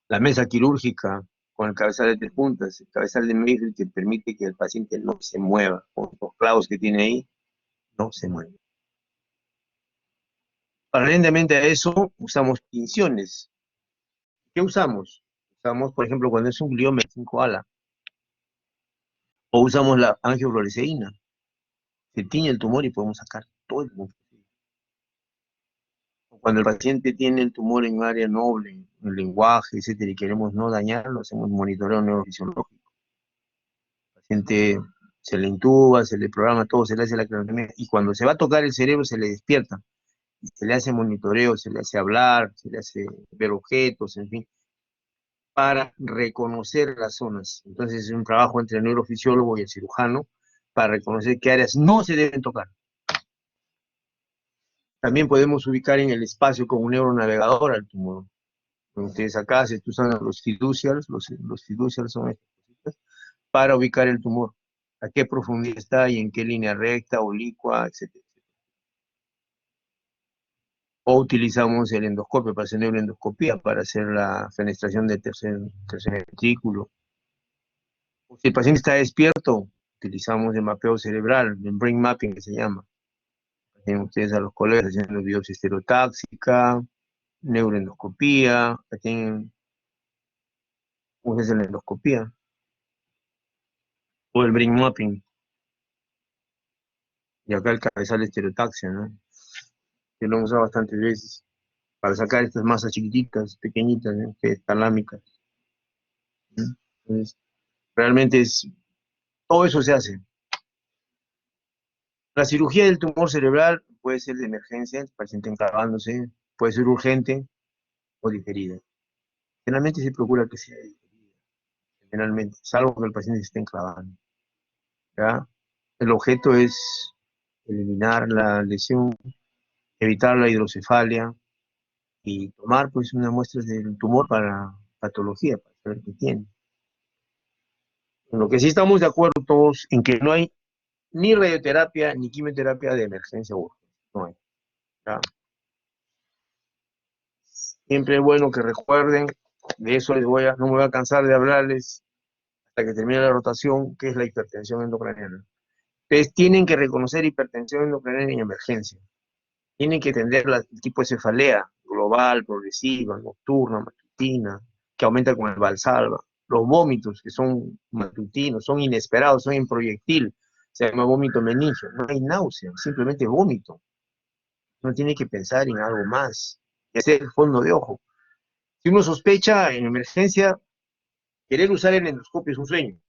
La mesa quirúrgica con el cabezal de 3 puntas, el cabezal de Mayfield que permite que el paciente no se mueva, con los clavos que tiene ahí, no se mueve. Paralelamente a eso, usamos tinciones. ¿Qué usamos? Usamos, por ejemplo, cuando es un glioma 5-ala, o usamos la angiofluoresceína. Se tiñe el tumor y podemos sacar todo el tumor. Cuando el paciente tiene el tumor en un área noble, en el lenguaje, etcétera, y queremos no dañarlo, hacemos monitoreo neurofisiológico. El paciente se le intuba, se le programa todo, se le hace la craneotomía, y cuando se va a tocar el cerebro se le despierta, y se le hace monitoreo, se le hace hablar, se le hace ver objetos, en fin, para reconocer las zonas. Entonces es un trabajo entre el neurofisiólogo y el cirujano para reconocer qué áreas no se deben tocar. También podemos ubicar en el espacio con un neuronavegador al tumor. Ustedes acá se usan los fiducials, los fiducials son estas cositas, para ubicar el tumor, a qué profundidad está y en qué línea recta, oblicua, etcétera. O utilizamos el endoscopio para hacer neuroendoscopía, para hacer la fenestración del tercer ventrículo. O si el paciente está despierto, utilizamos el mapeo cerebral, el brain mapping que se llama. Tienen ustedes a los colegas haciendo biopsia estereotáxica, neuroendoscopía, tienen ustedes la endoscopía, o el brain mapping. Y acá el cabezal estereotaxia, ¿no? Que lo hemos usado bastantes veces para sacar estas masas chiquititas, pequeñitas, ¿no? Talámicas, ¿no? Entonces, realmente todo eso se hace. La cirugía del tumor cerebral puede ser de emergencia, el paciente enclavándose, puede ser urgente, o diferida. Generalmente se procura que sea diferida, generalmente, salvo que el paciente se esté enclavando, ¿ya? El objeto es eliminar la lesión, evitar la hidrocefalia y tomar pues una muestra del tumor para patología, para saber qué tiene. En lo que sí estamos de acuerdo todos en que no hay ni radioterapia ni quimioterapia de emergencia urgente. No hay. ¿Ya? Siempre es bueno que recuerden, de eso no me voy a cansar de hablarles hasta que termine la rotación, que es la hipertensión endocraniana. Ustedes tienen que reconocer hipertensión endocraniana en emergencia. Tienen que entender el tipo de cefalea, global, progresiva, nocturna, matutina, que aumenta con el Valsalva. Los vómitos, que son matutinos, son inesperados, son en proyectil, se llama vómito meningio. No hay náusea, simplemente vómito. No tiene que pensar en algo más. Ese es el fondo de ojo. Si uno sospecha en emergencia, querer usar el endoscopio es un sueño.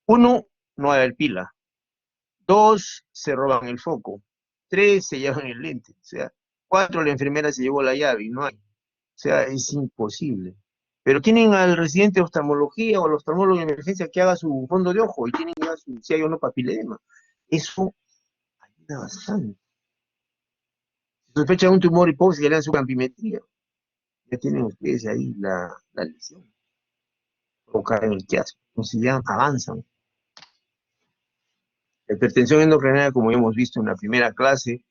1, no va a haber pila. 2, se roban el foco. 3, se llevan el lente. O sea, 4, la enfermera se llevó la llave y no hay. O sea, es imposible. Pero tienen al residente de oftalmología o al oftalmólogo de emergencia que haga su fondo de ojo y tienen ya si hay o no papiledema. Eso ayuda bastante. Si sospechan un tumor hipófisis, que le dan su campimetría. Ya tienen ustedes ahí la lesión. O caen en el quiasmo. Entonces ya avanzan. La hipertensión endocrinal, como ya hemos visto en la primera clase,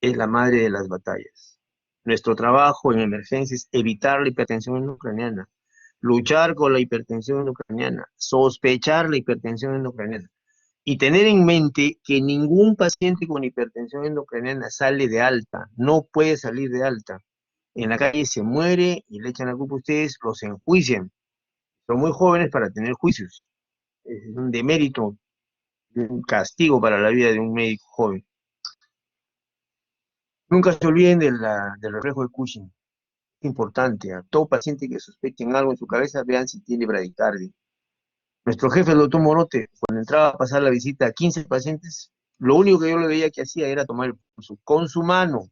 es la madre de las batallas. Nuestro trabajo en emergencia es evitar la hipertensión endocraniana, luchar con la hipertensión endocraniana, sospechar la hipertensión endocraniana y tener en mente que ningún paciente con hipertensión endocraniana sale de alta, no puede salir de alta. En la calle se muere y le echan la culpa a ustedes, los enjuician. Son muy jóvenes para tener juicios. Es un demérito, un castigo para la vida de un médico joven. Nunca se olviden del reflejo de Cushing. Es importante. A todo paciente que sospechen algo en su cabeza, vean si tiene bradicardia. Nuestro jefe, el doctor Morote, cuando entraba a pasar la visita a 15 pacientes, lo único que yo le veía que hacía era tomar el pulso. Con su mano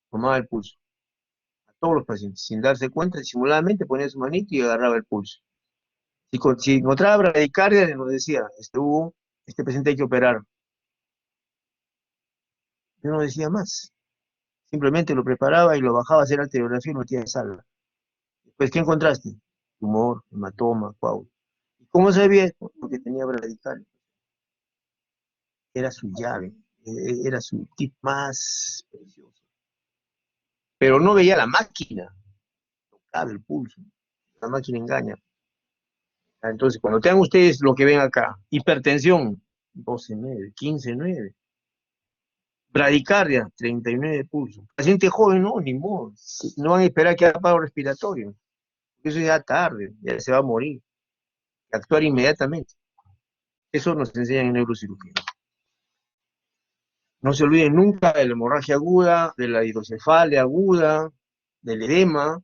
tomaba el pulso. A todos los pacientes, sin darse cuenta, disimuladamente ponía su manito y agarraba el pulso. Si encontraba bradicardia, nos decía, este paciente hay que operar. Yo no decía más. Simplemente lo preparaba y lo bajaba a hacer arteriografía y lo metía en sala. Pues, ¿qué encontraste? Tumor, hematoma, coágulo. ¿Y cómo sabía esto? Porque tenía bradicardia. Era su llave, era su tip más precioso. Pero no veía la máquina, tocaba el pulso. La máquina engaña. Entonces, cuando tengan ustedes lo que ven acá, hipertensión, 12,9, 15,9. Bradicardia, 39 de pulso. Paciente joven, no, ni modo. No van a esperar que haga paro respiratorio. Eso ya tarde, ya se va a morir. Actuar inmediatamente. Eso nos enseñan en neurocirugía. No se olviden nunca de la hemorragia aguda, de la hidrocefalia aguda, del edema.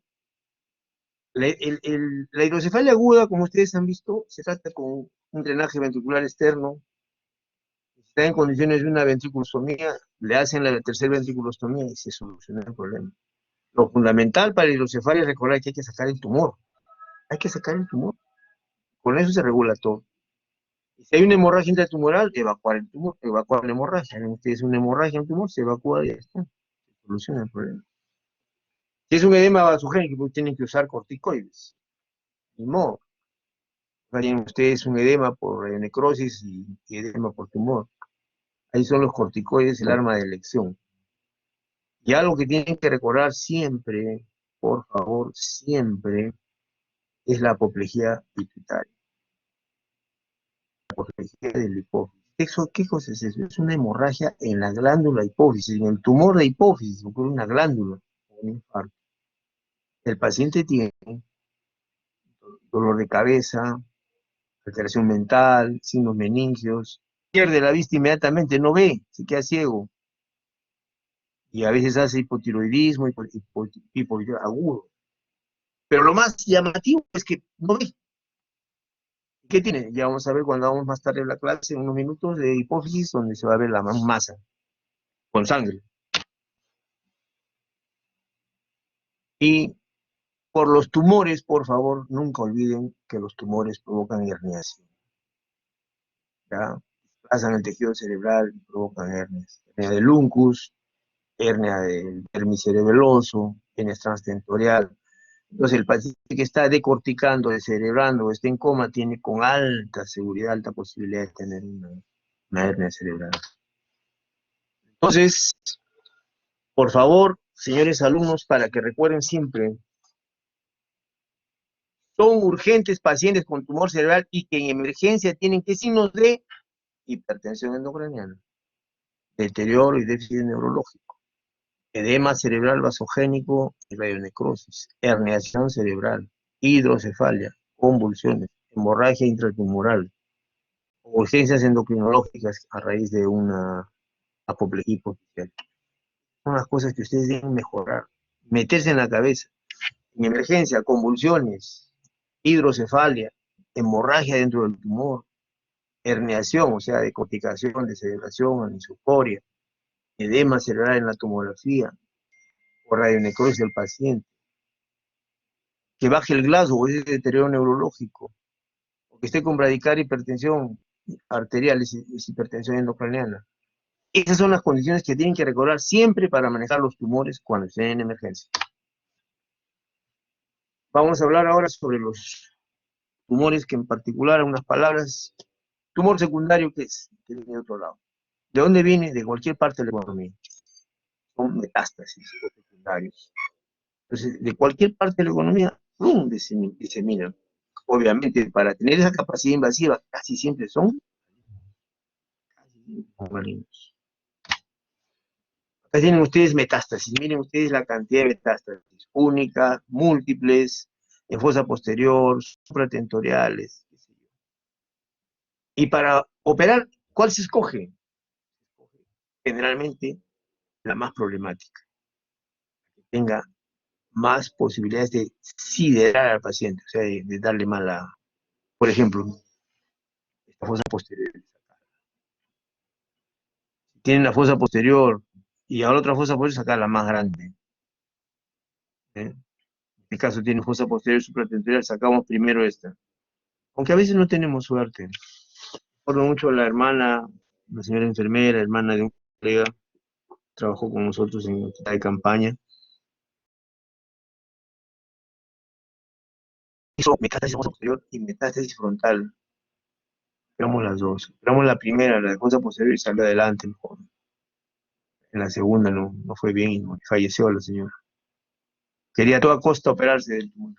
La hidrocefalia aguda, como ustedes han visto, se trata con un drenaje ventricular externo. Si está en condiciones de una ventriculostomía, le hacen la tercera ventriculostomía y se soluciona el problema. Lo fundamental para la hidrocefalia es recordar que hay que sacar el tumor. Hay que sacar el tumor. Con eso se regula todo. Y si hay una hemorragia intratumoral, evacuar el tumor, evacuar la hemorragia. Si ustedes una hemorragia en el tumor, se evacúa y ya está. Se soluciona el problema. Si es un edema vasogénico, pues tienen que usar corticoides. Ni modo. Vayan ustedes un edema por necrosis y edema por tumor. Ahí son los corticoides el arma de elección. Y algo que tienen que recordar siempre, por favor, siempre, es la apoplejía pituitaria. La apoplejía del hipófisis. ¿Qué cosa es eso? Es una hemorragia en la glándula hipófisis, en el tumor de hipófisis, ocurre una glándula, un infarto. El paciente tiene dolor de cabeza, alteración mental, signos meningios, pierde la vista inmediatamente, no ve, se queda ciego. Y a veces hace hipotiroidismo, hipotiroidismo agudo. Pero lo más llamativo es que no ve. ¿Qué tiene? Ya vamos a ver cuando vamos más tarde en la clase, en unos minutos de hipófisis, donde se va a ver la masa con sangre. Y Por los tumores, por favor, nunca olviden que los tumores provocan herniación. ¿Ya? Desplazan el tejido cerebral y provocan hernias. Hernia del uncus, hernia del termicerebeloso, hernia transtentorial. Entonces, el paciente que está decorticando, descerebrando o está en coma, tiene con alta seguridad, alta posibilidad de tener una hernia cerebral. Entonces, por favor, señores alumnos, para que recuerden siempre, son urgentes pacientes con tumor cerebral y que en emergencia tienen que signos de hipertensión endocrinal, deterioro y déficit neurológico, edema cerebral vasogénico y radionecrosis, herniación cerebral, hidrocefalia, convulsiones, hemorragia intratumoral, urgencias endocrinológicas a raíz de una apoplejía hipoficial. Son las cosas que ustedes deben mejorar, meterse en la cabeza. En emergencia, convulsiones, hidrocefalia, hemorragia dentro del tumor, herniación, o sea, decorticación, descerebración, anisocoria, edema cerebral en la tomografía, o radionecrosis del paciente, que baje el Glasgow, ese deterioro neurológico, o que esté con bradicardia, hipertensión arterial, es hipertensión endocraniana. Esas son las condiciones que tienen que recordar siempre para manejar los tumores cuando estén en emergencia. Vamos a hablar ahora sobre los tumores, que en particular, unas palabras. Tumor secundario, ¿qué es? Que viene de otro lado. ¿De dónde viene? De cualquier parte de la economía. Son metástasis secundarios. Entonces, de cualquier parte de la economía, ¡pum!, diseminan. Obviamente, para tener esa capacidad invasiva, casi siempre son malignos. Acá tienen ustedes metástasis. Miren ustedes la cantidad de metástasis. Únicas, múltiples, en fosa posterior, supratentoriales. Y para operar, ¿cuál se escoge? Generalmente, la más problemática, que tenga más posibilidades de siderar al paciente, o sea, de darle mala, por ejemplo, esta fosa posterior. Si tiene una fosa posterior y ahora otra fosa posterior, sacar la más grande. ¿Eh? En este caso tiene fosa posterior supratentorial, sacamos primero esta. Aunque a veces no tenemos suerte. Recuerdo mucho a la hermana, una señora enfermera, hermana de un colega, trabajó con nosotros en la de campaña. Hizo metástasis fosa posterior y metástasis frontal. Operamos las dos. Operamos la primera, la de fosa posterior, y salió adelante mejor. En la segunda no fue bien y falleció la señora. Quería a toda costa operarse del tumor.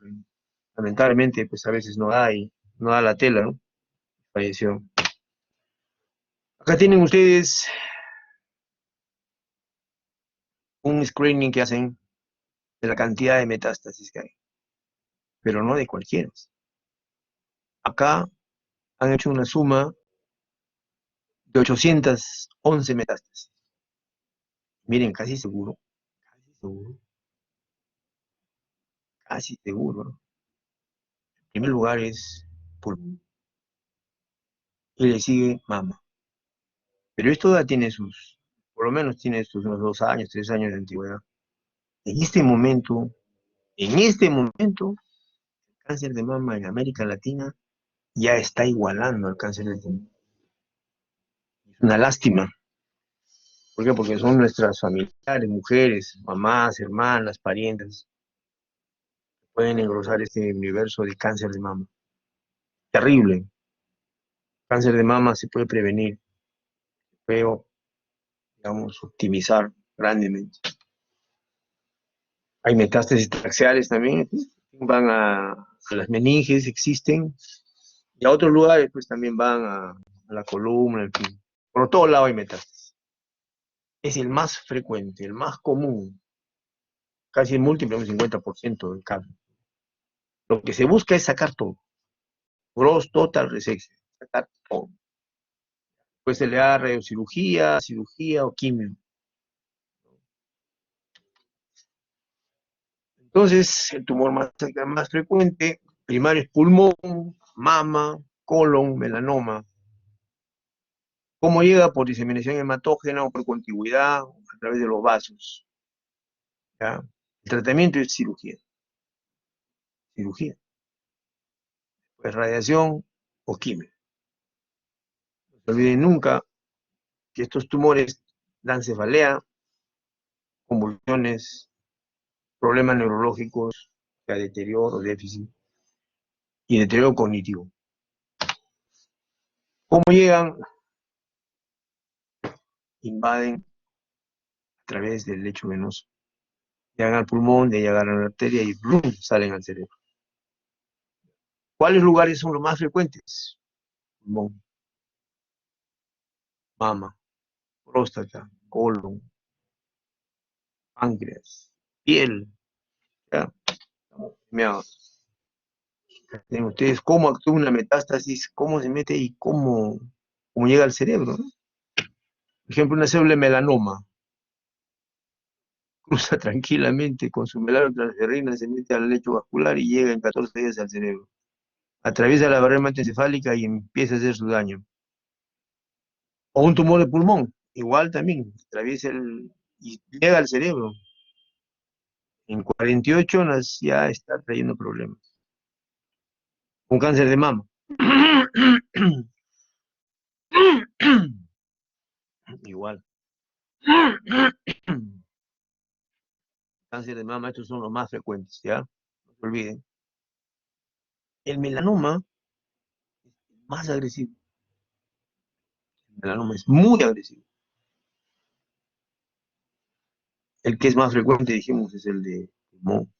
Lamentablemente, pues a veces no da y no da la tela, ¿no? Falleció. Acá tienen ustedes un screening que hacen de la cantidad de metástasis que hay, pero no de cualquiera. Acá han hecho una suma de 811 metástasis. Miren, seguro, casi seguro, ¿no? En primer lugar es pulmón, y le sigue mama. Pero esto ya tiene por lo menos tiene sus unos 2 años, 3 años de antigüedad. En este momento, el cáncer de mama en América Latina ya está igualando al cáncer de pulmón. Es una lástima. ¿Por qué? Porque son nuestras familiares, mujeres, mamás, hermanas, parientes, que pueden engrosar este universo de cáncer de mama. Terrible. Cáncer de mama se puede prevenir, pero, digamos, optimizar grandemente. Hay metástasis axiales también, van a las meninges, existen, y a otros lugares pues también van a la columna, en fin. Por todo lado hay metástasis. Es el más frecuente, el más común, casi el múltiplo, un 50% del caso. Lo que se busca es sacar todo. Gross total resection, sacar todo. Pues se le da radiocirugía, cirugía o quimio. Entonces, el tumor más frecuente, primario, es pulmón, mama, colon, melanoma. ¿Cómo llega? Por diseminación hematógena o por contigüidad, a través de los vasos. ¿Ya? El tratamiento es cirugía. cirugía. Pues radiación o quimio. No se olviden nunca que estos tumores dan cefalea, convulsiones, problemas neurológicos, deterioro, déficit y deterioro cognitivo. ¿Cómo llegan? Invaden a través del lecho venoso. Llegan al pulmón, de llegar a la arteria y ¡brum!, salen al cerebro. ¿Cuáles lugares son los más frecuentes? Pulmón, mama, próstata, colon, páncreas, piel. ¿Ya? Tienen ustedes cómo actúa una metástasis, cómo se mete y cómo llega al cerebro, ¿no? Por ejemplo, una célula de melanoma cruza tranquilamente con su melanotransferrina, se mete al lecho vascular y llega en 14 días al cerebro. Atraviesa la barrera hematoencefálica y empieza a hacer su daño. O un tumor de pulmón, igual también, atraviesa y llega al cerebro. En 48 horas ya está trayendo problemas. Un cáncer de mama. Igual. Cáncer de mama, estos son los más frecuentes, ¿ya? No se olviden. El melanoma es más agresivo. El melanoma es muy agresivo. El que es más frecuente, dijimos, es el de pulmón.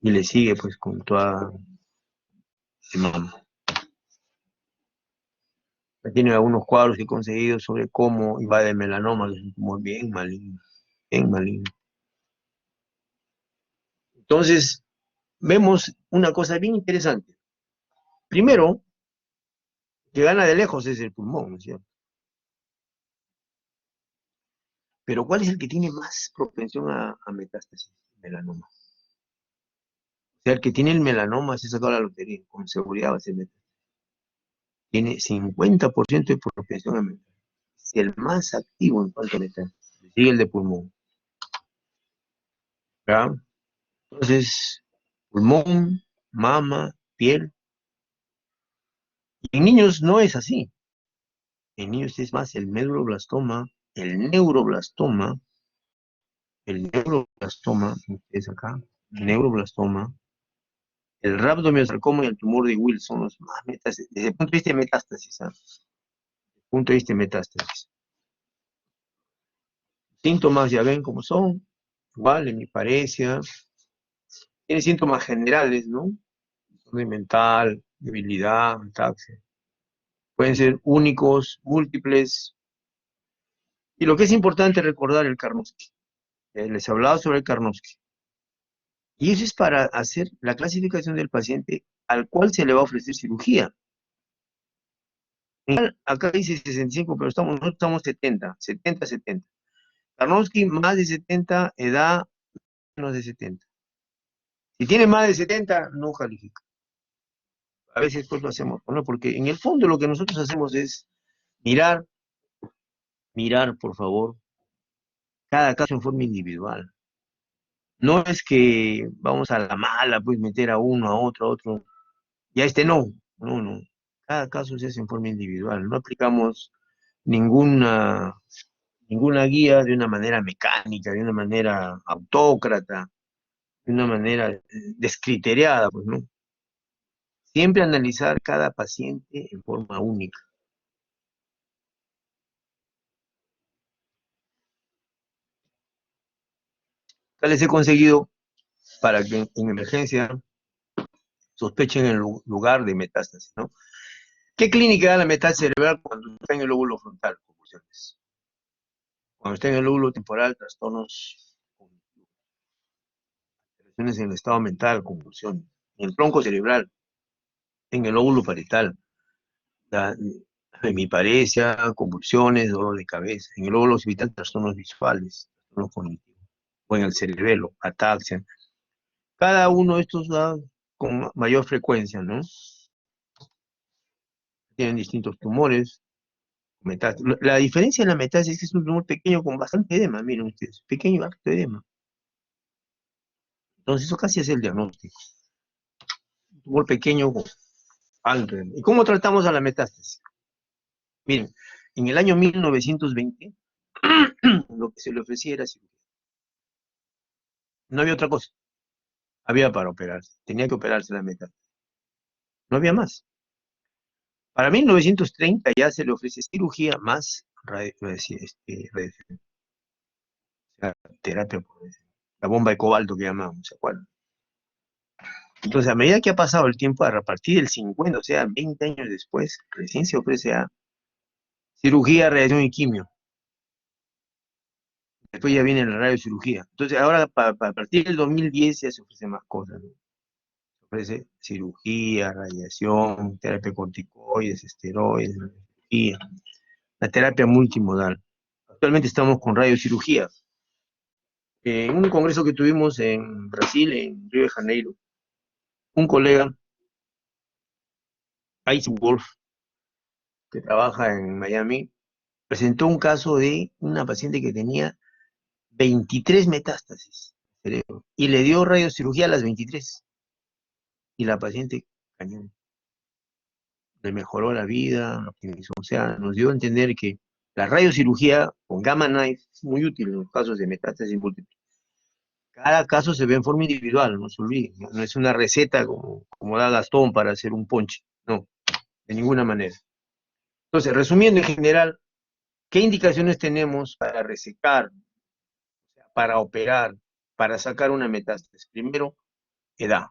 Y le sigue, pues, con toda el mama. Tiene algunos cuadros que he conseguido sobre cómo invade el melanoma, que es un tumor bien maligno, bien maligno. Entonces, vemos una cosa bien interesante. Primero, que gana de lejos es el pulmón, ¿no es cierto? Pero ¿cuál es el que tiene más propensión a metástasis? Melanoma. O sea, el que tiene el melanoma se sacó la lotería, con seguridad va a ser metástasis. Tiene 50% de propensión a metástasis. Es el más activo en cuanto a metástasis. Sigue el de pulmón. ¿Ya? Entonces, pulmón, mama, piel. Y en niños no es así. En niños es más el medulloblastoma, el neuroblastoma, es acá, neuroblastoma, el rhabdomyosarcoma y el tumor de Wills son los más metástasis, desde el punto de vista de metástasis, ¿ah? Desde el punto de vista de metástasis. Síntomas ya ven cómo son, igual, hemiparesia, tiene síntomas generales, ¿no? Desorden mental, debilidad, ataxia. Pueden ser únicos, múltiples. Y lo que es importante recordar el Karnofsky. Les hablaba sobre el Karnofsky. Y eso es para hacer la clasificación del paciente al cual se le va a ofrecer cirugía. Acá dice 65, pero nosotros estamos 70. Karnofsky más de 70, edad menos de 70. Si tiene más de 70, no califica. A veces pues lo hacemos, ¿no? Porque en el fondo lo que nosotros hacemos es mirar, por favor, cada caso en forma individual. No es que vamos a la mala, pues meter a uno, a otro, y a este no. No. Cada caso se hace en forma individual. No aplicamos ninguna guía de una manera mecánica, de una manera autócrata, de una manera descriteriada, pues, ¿no? Siempre analizar cada paciente en forma única. Acá les he conseguido para que en emergencia sospechen el lugar de metástasis, ¿no? ¿Qué clínica da la metástasis cerebral cuando está en el lóbulo frontal? Convulsiones. Cuando está en el lóbulo temporal, trastornos cognitivos, alteraciones en el estado mental, convulsiones. En el tronco cerebral, en el lóbulo parietal, hemiparesia, convulsiones, dolor de cabeza. En el lóbulo occipital, trastornos visuales, trastornos cognitivos. O en el cerebelo, ataxia. Cada uno de estos da con mayor frecuencia, ¿no? Tienen distintos tumores. La diferencia en la metástasis es que es un tumor pequeño con bastante edema, miren ustedes, pequeño acto de edema. Entonces eso casi es el diagnóstico. tumor pequeño, alto. ¿Y cómo tratamos a la metástasis? Miren, en el año 1920, lo que se le ofrecía era cirugía. No había otra cosa. Había para operarse. Tenía que operarse la metástasis. No había más. Para 1930 ya se le ofrece cirugía más radiación, o sea, terapia por la bomba de cobalto que llamamos, ¿se acuerdan? Entonces, a medida que ha pasado el tiempo, a partir del 50, o sea, 20 años después, recién se ofrece a cirugía, radiación y quimio. Después ya viene la radiocirugía. Entonces, ahora, a partir del 2010 ya se ofrece más cosas, ¿no? Se ofrece cirugía, radiación, terapia corticoides, esteroides, cirugía, la terapia multimodal. Actualmente estamos con radiocirugía. En un congreso que tuvimos en Brasil, en Río de Janeiro, un colega, Ice Wolf, que trabaja en Miami, presentó un caso de una paciente que tenía 23 metástasis en el cerebro y le dio radiocirugía a las 23. Y la paciente, cañón, le mejoró la vida, lo que hizo. O sea, nos dio a entender que la radiocirugía con Gamma Knife es muy útil en los casos de metástasis múltiples. Cada caso se ve en forma individual, no se olvide. No es una receta como da Gastón para hacer un ponche. No, de ninguna manera. Entonces, resumiendo en general, ¿qué indicaciones tenemos para resecar, para operar, para sacar una metástasis? Primero, edad.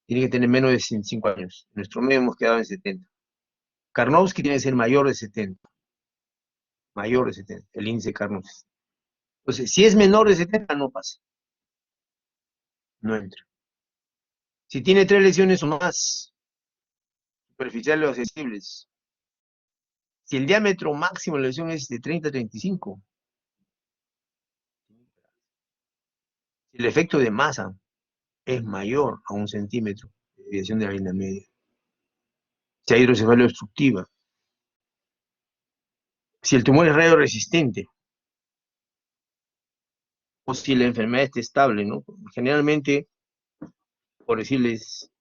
Tiene que tener menos de 65 años. En nuestro medio hemos quedado en 70. Karnowski tiene que ser mayor de 70. Mayor de 70, el índice Karnowski. Entonces, si es menor de 70, no pasa. No entra. Si tiene 3 lesiones o más, superficiales o accesibles, si el diámetro máximo de la lesión es de 30 a 35, si el efecto de masa es mayor a 1 centímetro de desviación de la línea media, si hay hidrocefalia obstructiva, si el tumor es radioresistente, o si la enfermedad está estable, ¿no? Generalmente, por decirles,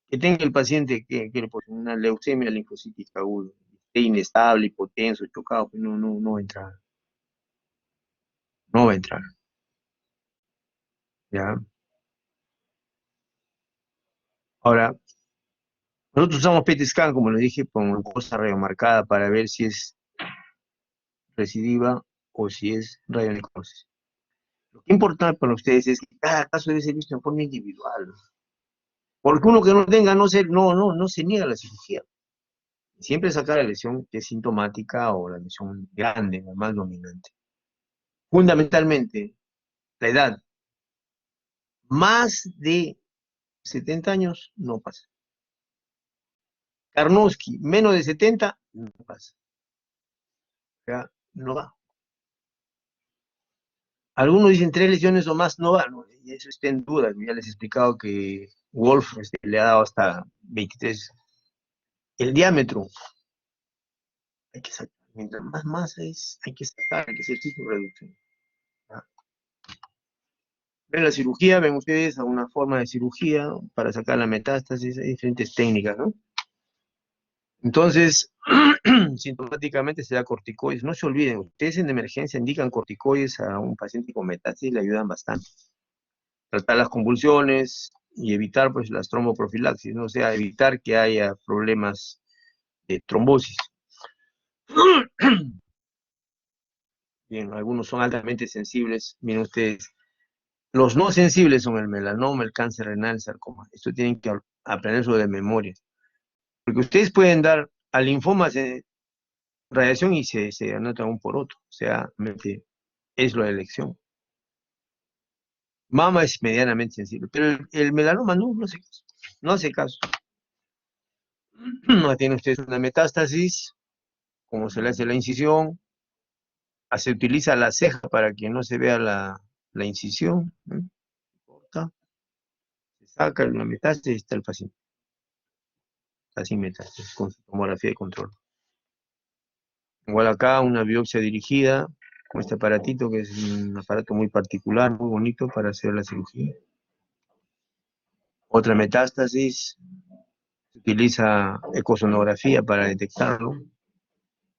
que tenga el paciente que le pone una leucemia linfocítica aguda, esté inestable, hipotenso, chocado, pues no va a entrar. No va a entrar. ¿Ya? Ahora, nosotros usamos PET scan, como les dije, con cosa radiomarcada para ver si es recidiva o si es radionecrosis. Lo que es importante para ustedes es que cada caso debe ser visto en forma individual. Porque uno que no tenga no se niega a la cirugía. Siempre sacar la lesión que es sintomática o la lesión grande, la más dominante. Fundamentalmente, la edad más de 70 años no pasa. Karnowski, menos de 70, no pasa. O sea, no va. Algunos dicen 3 lesiones o más, no va, ¿no? Y eso está en duda. Ya les he explicado que Wolf le ha dado hasta 23. El diámetro, hay que sacar. Mientras más masa es, hay que sacar, hay que hacer tipo de reducción. ¿Ya? Ven la cirugía, ven ustedes a una forma de cirugía para sacar la metástasis, hay diferentes técnicas, ¿no? Entonces, sintomáticamente se da corticoides. No se olviden, ustedes en emergencia indican corticoides a un paciente con metástasis y le ayudan bastante. Tratar las convulsiones y evitar pues las tromboprofilaxis, ¿no? O sea, evitar que haya problemas de trombosis. Bien, algunos son altamente sensibles. Miren ustedes, los no sensibles son el melanoma, el cáncer renal, el sarcoma. Esto tienen que aprender eso de memoria. Porque ustedes pueden dar al linfoma radiación y se anota un por otro. O sea, es la elección. Mama es medianamente sensible, pero el melanoma no hace caso. No hace caso. No tiene usted una metástasis, como se le hace la incisión, se utiliza la ceja para que no se vea la incisión, ¿no? Corta, se saca la metástasis y está el paciente. Está sin metástasis, con su tomografía de control. Igual acá una biopsia dirigida con este aparatito, que es un aparato muy particular, muy bonito para hacer la cirugía. Otra metástasis, se utiliza ecosonografía para detectarlo,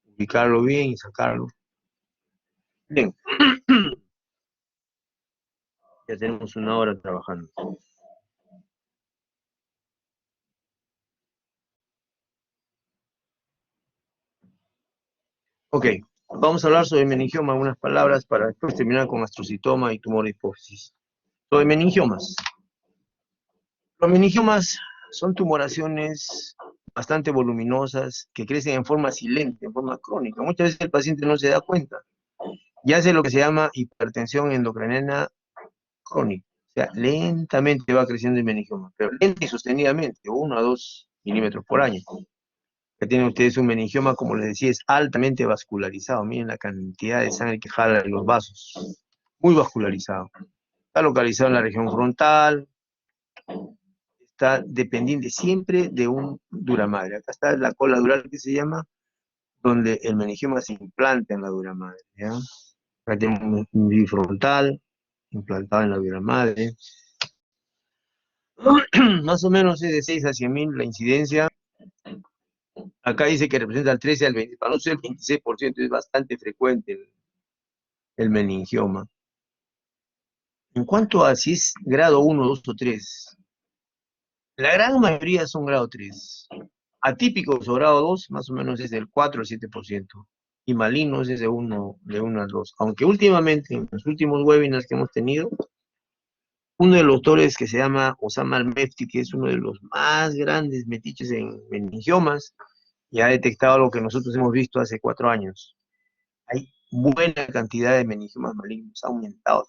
ubicarlo bien y sacarlo. Bien, ya tenemos una hora trabajando. Ok, vamos a hablar sobre meningioma, unas palabras para después terminar con astrocitoma y tumor de hipófisis. Sobre meningiomas. Los meningiomas son tumoraciones bastante voluminosas que crecen en forma silente, en forma crónica. Muchas veces el paciente no se da cuenta y hace lo que se llama hipertensión endocrinal crónica. O sea, lentamente va creciendo el meningioma, pero lenta y sostenidamente, 1 a 2 milímetros por año. Que tienen ustedes un meningioma, como les decía, es altamente vascularizado. Miren la cantidad de sangre que jala en los vasos. Muy vascularizado. Está localizado en la región frontal, está dependiente siempre de un dura madre. Acá está la cola dural que se llama, donde el meningioma se implanta en la dura madre. ¿Ya? Acá tenemos un bifrontal implantado en la dura madre. Más o menos es de 6 a 100.000 la incidencia. Acá dice que representa el 13 al 20, para no ser el 26%, es bastante frecuente el meningioma. En cuanto a si es grado 1, 2 o 3, la gran mayoría son grado 3. Atípicos o grado 2, más o menos es del 4 al 7%. Y malignos es de 1 al 2. Aunque últimamente, en los últimos webinars que hemos tenido, uno de los autores que se llama Osama Al-Mefti, que es uno de los más grandes metiches en meningiomas, y ha detectado lo que nosotros hemos visto hace 4 años. Hay buena cantidad de meningiomas malignos, ha aumentado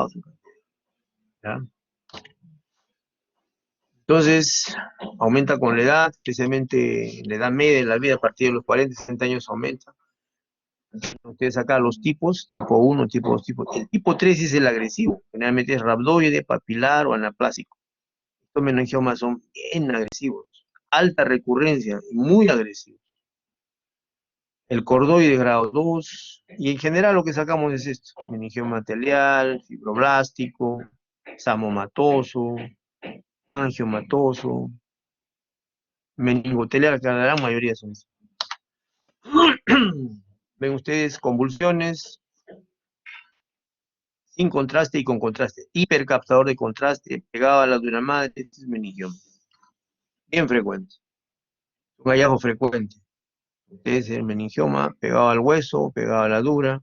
su cantidad. ¿Ya? Entonces, aumenta con la edad, especialmente la edad media de la vida, a partir de los 40, 60 años aumenta. Ustedes acá los tipos, tipo 1, tipo 2, tipo. El tipo 3 es el agresivo, generalmente es rhabdoide, papilar o anaplásico. Estos meningiomas son bien agresivos, alta recurrencia y muy agresivos. El cordoide grado 2, y en general lo que sacamos es esto: meningioma teleal, fibroblástico, samomatoso, angiomatoso, meningotelial, que la gran mayoría son estos. Ven ustedes convulsiones, sin contraste y con contraste, hipercaptador de contraste, pegado a la dura madre, este es meningioma. Bien frecuente, un hallazgo frecuente. Este es el meningioma pegado al hueso, pegado a la dura,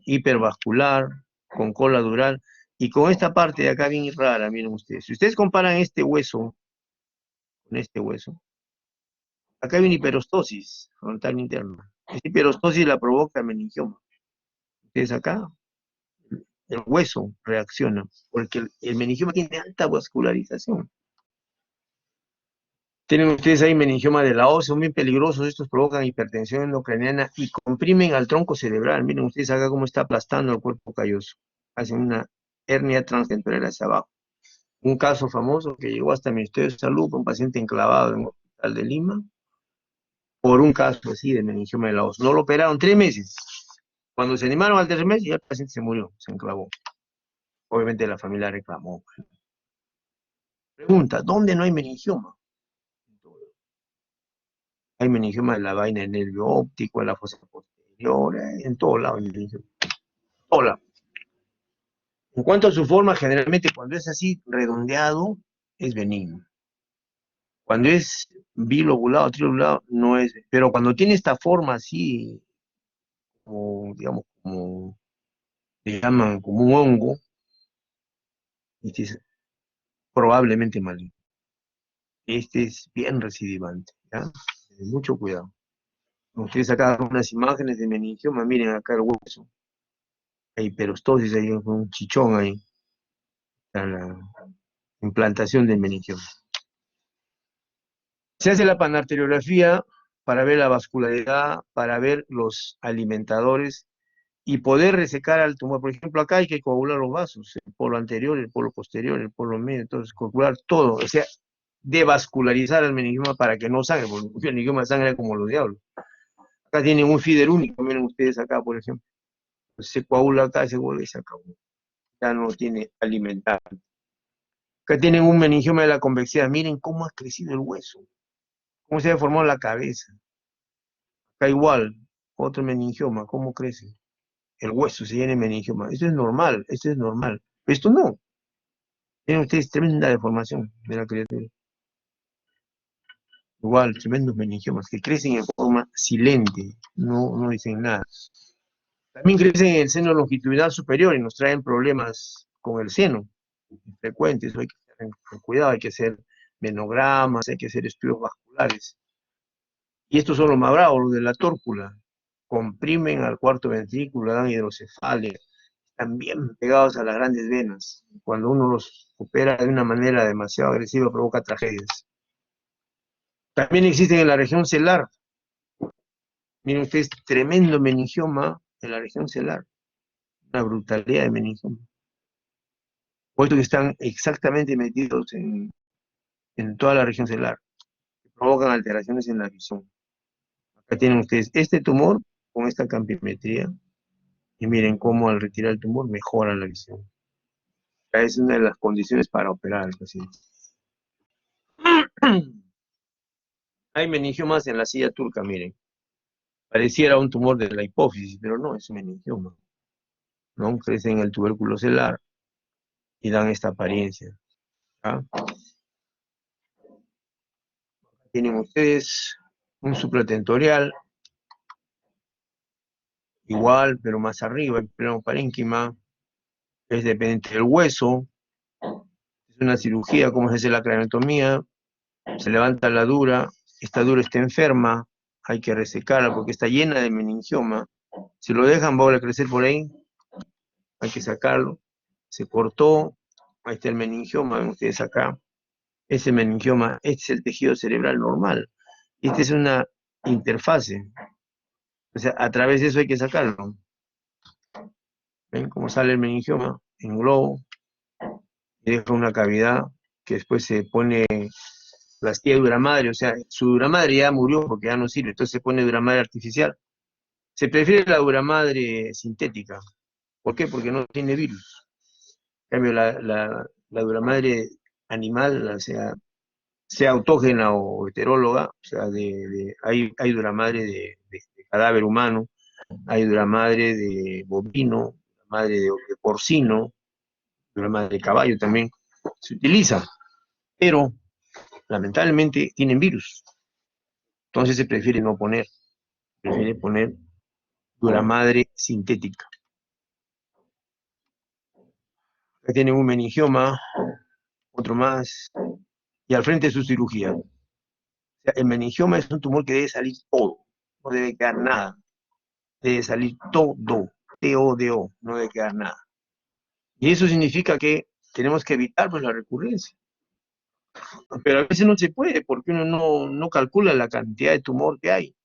hipervascular, con cola dural, y con esta parte de acá bien rara, miren ustedes. Si ustedes comparan este hueso con este hueso, acá hay una hiperostosis frontal interna. Esta hiperostosis la provoca el meningioma. Ustedes acá, el hueso reacciona, porque el meningioma tiene alta vascularización. Tienen ustedes ahí meningioma de la O, son bien peligrosos, estos provocan hipertensión endocrinal y comprimen al tronco cerebral. Miren ustedes acá cómo está aplastando el cuerpo calloso. Hacen una hernia transtemporal hacia abajo. Un caso famoso que llegó hasta el Ministerio de Salud, un paciente enclavado en un hospital de Lima, por un caso así de meningioma de la O. No lo operaron 3 meses. Cuando se animaron al 3 meses, ya el paciente se murió, se enclavó. Obviamente la familia reclamó. Pregunta, ¿dónde no hay meningioma? Hay meningioma en la vaina del nervio óptico, en la fosa posterior, en todo lado hay meningioma. Hola. En cuanto a su forma, generalmente cuando es así redondeado, es benigno. Cuando es bilobulado, trilobulado, no es. Pero cuando tiene esta forma así, como, digamos, como le llaman, como un hongo, este es probablemente maligno. Este es bien recidivante, ¿ya? Mucho cuidado. Ustedes acá unas imágenes de meningioma, miren acá el hueso. Hay perostosis, hay un chichón ahí. Está la implantación del meningioma. Se hace la panarteriografía para ver la vascularidad, para ver los alimentadores y poder resecar al tumor. Por ejemplo, acá hay que coagular los vasos, el polo anterior, el polo posterior, el polo medio, entonces coagular todo, o sea, devascularizar el meningioma para que no sangre, porque el meningioma sangra como los diablos. Acá tienen un feeder único, miren ustedes acá, por ejemplo. Se coagula acá, se vuelve y se acabó. ya no tiene alimentar. Acá tienen un meningioma de la convexidad. Miren cómo ha crecido el hueso, cómo se ha formado la cabeza. Acá igual, otro meningioma, cómo crece. El hueso se llena de meningioma. Esto es normal, esto es normal. Esto no. Tienen ustedes tremenda deformación de la criatura. Igual, tremendos meningiomas que crecen en forma silente, no dicen nada. También crecen en el seno longitudinal superior y nos traen problemas con el seno frecuentes. Hay que tener cuidado, hay que hacer menogramas, hay que hacer estudios vasculares. Y estos son los más bravos, los de la tórcula. Comprimen al cuarto ventrículo, dan hidrocefalia, están bien pegados a las grandes venas. Cuando uno los opera de una manera demasiado agresiva, provoca tragedias. También existen en la región celar. Miren ustedes, tremendo meningioma en la región celar. Una brutalidad de meningioma. Puesto que están exactamente metidos en toda la región celular, que provocan alteraciones en la visión. Acá tienen ustedes este tumor con esta campimetría, y miren cómo al retirar el tumor mejora la visión. Esta es una de las condiciones para operar al paciente. Hay meningiomas en la silla turca, miren. Pareciera un tumor de la hipófisis, pero no, es un meningioma. ¿No? Crece en el tubérculo celular y dan esta apariencia. ¿Ah? Tienen ustedes un supratentorial, igual, pero más arriba, el pleno parénquima, es dependiente del hueso, es una cirugía, como se hace la craniotomía, se levanta la dura, esta dura está enferma, hay que resecarla porque está llena de meningioma, si lo dejan va a crecer por ahí, hay que sacarlo, se cortó, ahí está el meningioma, ven ustedes acá, ese meningioma, este es el tejido cerebral normal, y esta es una interfase, o sea, a través de eso hay que sacarlo. ¿Ven cómo sale el meningioma? En globo, y deja una cavidad que después se pone plastilla de duramadre, o sea, su duramadre ya murió porque ya no sirve, entonces se pone duramadre artificial. Se prefiere la duramadre sintética. ¿Por qué? Porque no tiene virus. En cambio, la duramadre animal, o sea autógena o heteróloga, o sea, hay duramadre de cadáver humano, hay duramadre de bovino, duramadre de porcino, duramadre de caballo también, se utiliza, pero lamentablemente tienen virus. Entonces se prefiere no poner, prefiere poner duramadre sintética. Acá tienen un meningioma, otro más, y al frente su cirugía. O sea, el meningioma es un tumor que debe salir todo, no debe quedar nada. Debe salir todo, T-O-D-O, no debe quedar nada. Y eso significa que tenemos que evitar pues, la recurrencia. Pero a veces no se puede porque uno no calcula la cantidad de tumor que hay.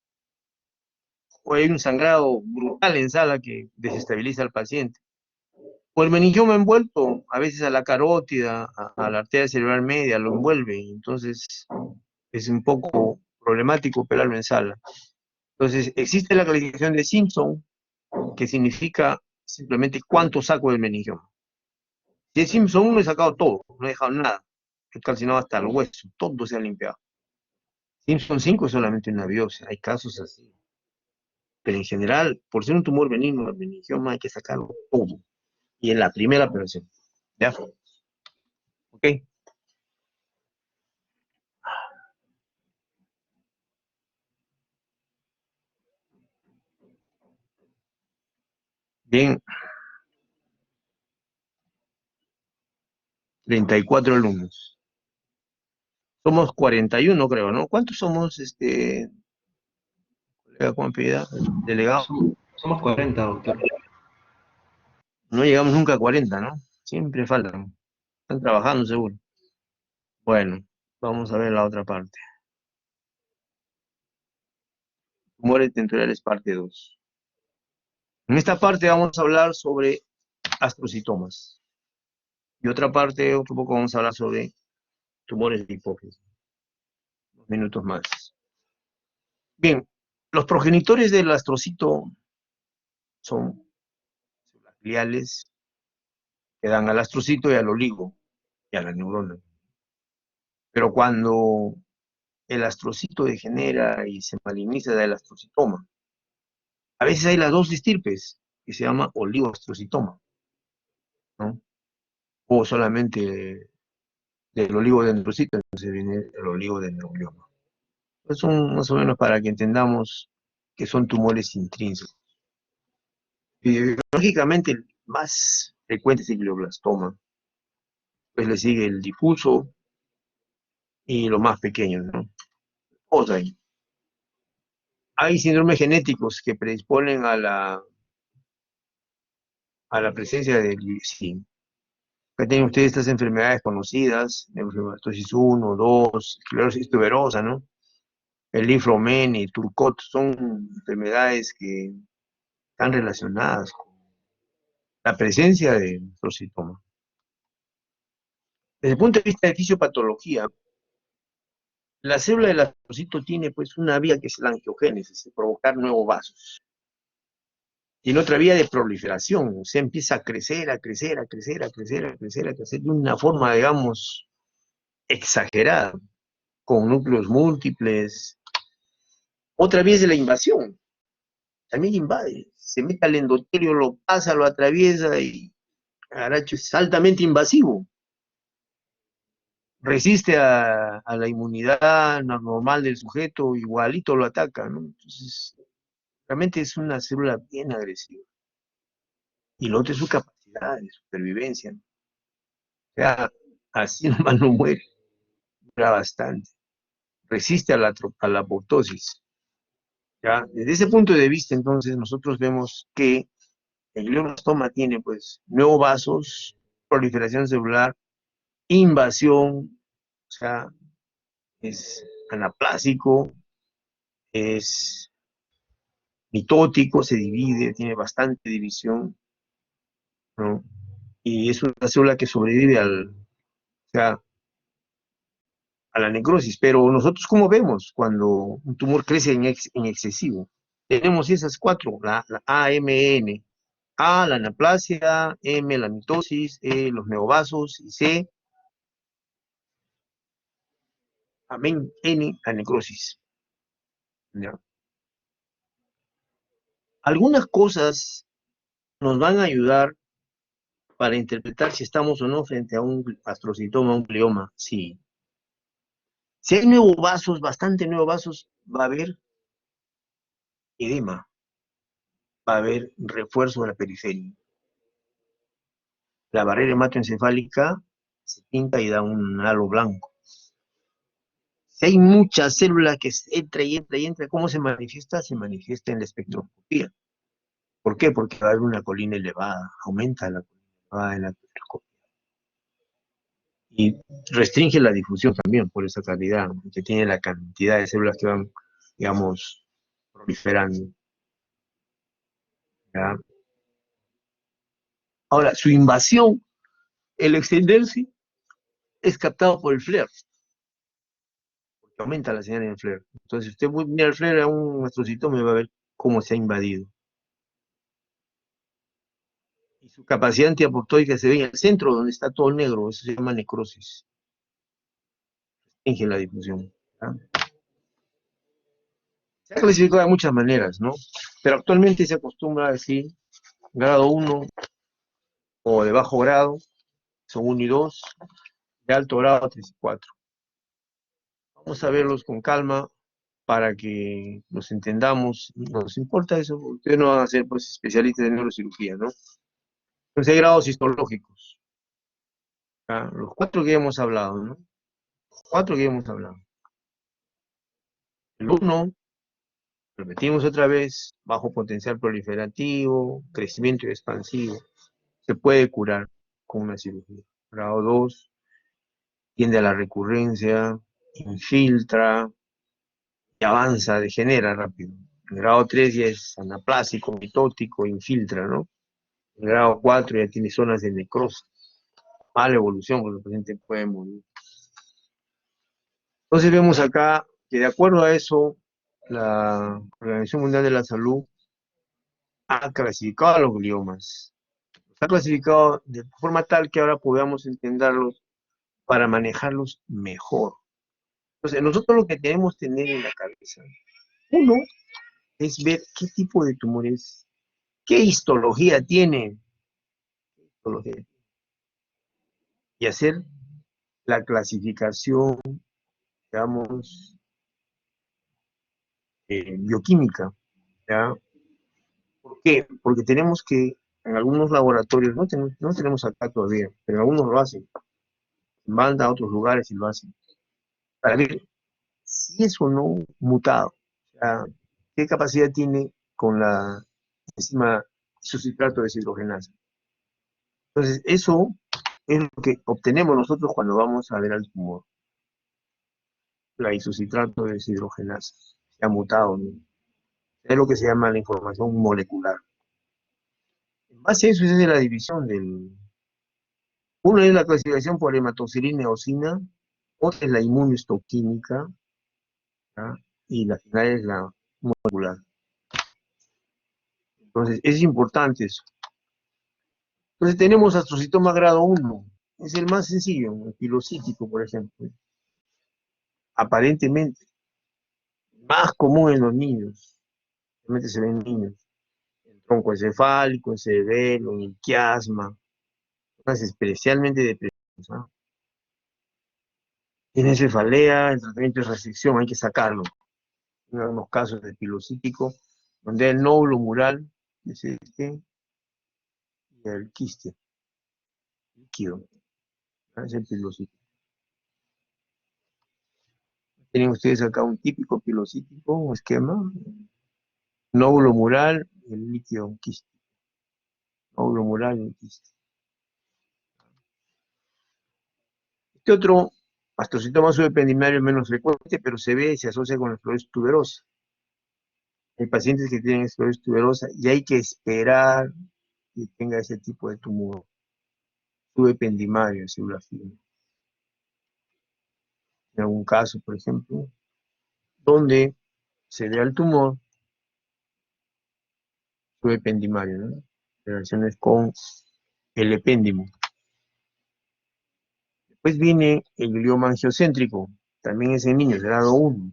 O hay un sangrado brutal en sala que desestabiliza al paciente. O el meningioma envuelto, a veces a la carótida, a la arteria cerebral media, lo envuelve. Entonces es un poco problemático operarlo en sala. Entonces existe la calificación de Simpson, que significa simplemente cuánto saco del meningioma. Si es Simpson 1 he sacado todo, no he dejado nada. He calcinado hasta el hueso, todo se ha limpiado. Simpson 5 es solamente una biopsia, hay casos así. Pero en general, por ser un tumor benigno, el meningioma hay que sacarlo todo. Y en la primera operación. ¿Ya? ¿Ok? Bien, 34 alumnos. Somos 41, creo, ¿no? ¿Cuántos somos, colega Juan Pineda, delegado? Somos 40, doctor. No llegamos nunca a 40, ¿no? Siempre faltan. Están trabajando, seguro. Bueno, vamos a ver la otra parte. Tumores tentoriales, parte 2. En esta parte vamos a hablar sobre astrocitomas. Y otra parte, otro poco, vamos a hablar sobre tumores de hipófisis. Unos minutos más. Bien, los progenitores del astrocito son células gliales que dan al astrocito y al oligo y a la neurona. Pero cuando el astrocito degenera y se maligniza del astrocitoma, a veces hay las dos estirpes, que se llama oligoastrocitoma, ¿no? O solamente del oligodendrocito, entonces viene el oligodendroglioma. Pues son más o menos para que entendamos que son tumores intrínsecos. Biológicamente el más frecuente es el glioblastoma, pues le sigue el difuso y los más pequeños, ¿no? Otra, hay síndromes genéticos que predisponen a la presencia del sí. Acá tienen ustedes estas enfermedades conocidas, neurofibromatosis 1, 2, esclerosis tuberosa, ¿no? El linfromen y Turcot son enfermedades que están relacionadas con la presencia de astrocitoma. Desde el punto de vista de fisiopatología, la célula del astrocito tiene pues una vía que es la angiogénesis, de provocar nuevos vasos. Tiene otra vía de proliferación, se empieza a crecer, a crecer, a crecer, a crecer, a crecer, a crecer de una forma, digamos, exagerada, con núcleos múltiples. Otra vía es de la invasión, también invade, se mete al endotelio, lo pasa, lo atraviesa y caracho, es altamente invasivo. Resiste a la inmunidad normal del sujeto, igualito lo ataca, ¿no? Entonces, realmente es una célula bien agresiva. Y lo otro es su capacidad de supervivencia, ¿no? O sea, así nomás no muere, dura bastante. Resiste a la apoptosis. ¿Ya? Desde ese punto de vista, entonces, nosotros vemos que el glioblastoma tiene, pues, nuevos vasos, proliferación celular, invasión, o sea, es anaplásico, es mitótico, se divide, tiene bastante división, ¿no? Y es una célula que sobrevive o sea, a la necrosis. Pero nosotros, ¿cómo vemos cuando un tumor crece en excesivo? Tenemos esas cuatro, la AMN. A, la anaplasia, M, la mitosis, E, los neovasos, y C, amén, N, la necrosis. ¿Ya? Algunas cosas nos van a ayudar para interpretar si estamos o no frente a un astrocitoma, un glioma. Sí. Si hay nuevos vasos, bastante nuevos vasos, va a haber edema, va a haber refuerzo de la periferia. La barrera hematoencefálica se pinta y da un halo blanco. Si hay muchas células que entra y entra y entra, ¿cómo se manifiesta? Se manifiesta en la espectroscopía. ¿Por qué? Porque va a haber una colina elevada, aumenta la colina elevada en la espectroscopía. Y restringe la difusión también por esa calidad, que tiene la cantidad de células que van, digamos, proliferando. ¿Ya? Ahora, su invasión, el extenderse, es captado por el flare, porque aumenta la señal en el flare. Entonces, si usted mira el flare a un astrocitoma, va a ver cómo se ha invadido. Y su capacidad antiapoptótica se ve en el centro, donde está todo negro, eso se llama necrosis. Restringe la difusión. ¿Ya? Se ha clasificado de muchas maneras, ¿no? Pero actualmente se acostumbra a decir grado 1 o de bajo grado, son 1 y 2, de alto grado 3 y 4. Vamos a verlos con calma para que los entendamos. No nos importa eso, porque ustedes no van a ser pues, especialistas en neurocirugía, ¿no? Entonces hay grados histológicos. ¿Ya? Los 4 que hemos hablado, ¿no? Los 4 que hemos hablado. El 1, repetimos otra vez, bajo potencial proliferativo, crecimiento expansivo. Se puede curar con una cirugía. Grado 2, tiende a la recurrencia, infiltra y avanza, degenera rápido. El grado 3 ya es anaplásico, mitótico, infiltra, ¿no? El grado 4 ya tiene zonas de necrosis, mala evolución, porque el paciente puede morir. Entonces vemos acá que de acuerdo a eso, la Organización Mundial de la Salud ha clasificado a los gliomas. Está clasificado de forma tal que ahora podamos entenderlos para manejarlos mejor. Entonces, nosotros lo que tenemos que tener en la cabeza, uno, es ver qué tipo de tumor es, qué histología tiene, y hacer la clasificación, digamos, bioquímica, ¿ya? ¿Por qué? Porque tenemos que, en algunos laboratorios, no tenemos acá todavía, pero algunos lo hacen, van a otros lugares y lo hacen, para ver si es o no mutado, o sea, qué capacidad tiene con la enzima isocitrato deshidrogenasa. Entonces, eso es lo que obtenemos nosotros cuando vamos a ver al tumor, la isocitrato deshidrogenasa, se ha mutado, ¿no? Es lo que se llama la información molecular. En base a eso es de la división del... Uno es la clasificación por hematocilina eosina, otra es la inmunohistoquímica, ¿ya? Y la final es la molecular. Entonces, es importante eso. Entonces, tenemos astrocitoma grado 1, es el más sencillo, el pilocítico, por ejemplo. Aparentemente, más común en los niños, realmente se ven en niños. El tronco encefálico, el cerebelo, el quiasma, especialmente depresivos, ¿no? Tiene cefalea, el tratamiento es resección, hay que sacarlo. En algunos casos de pilocítico, donde el nódulo mural es este, y el quiste líquido, ¿no? Es el pilocítico. Tienen ustedes acá un típico pilocítico, un esquema, nódulo mural, el líquido, un quiste. Nódulo mural y un quiste. Este otro astrocitoma subependimario es menos frecuente, pero se ve y se asocia con la esclerosis tuberosa. Hay pacientes que tienen esclerosis tuberosa y hay que esperar que tenga ese tipo de tumor subependimario, célula fina. En algún caso, por ejemplo, donde se vea el tumor subependimario, ¿no? Relaciones con el epéndimo. Después viene el glioma angiocéntrico, también es en niños, grado 1,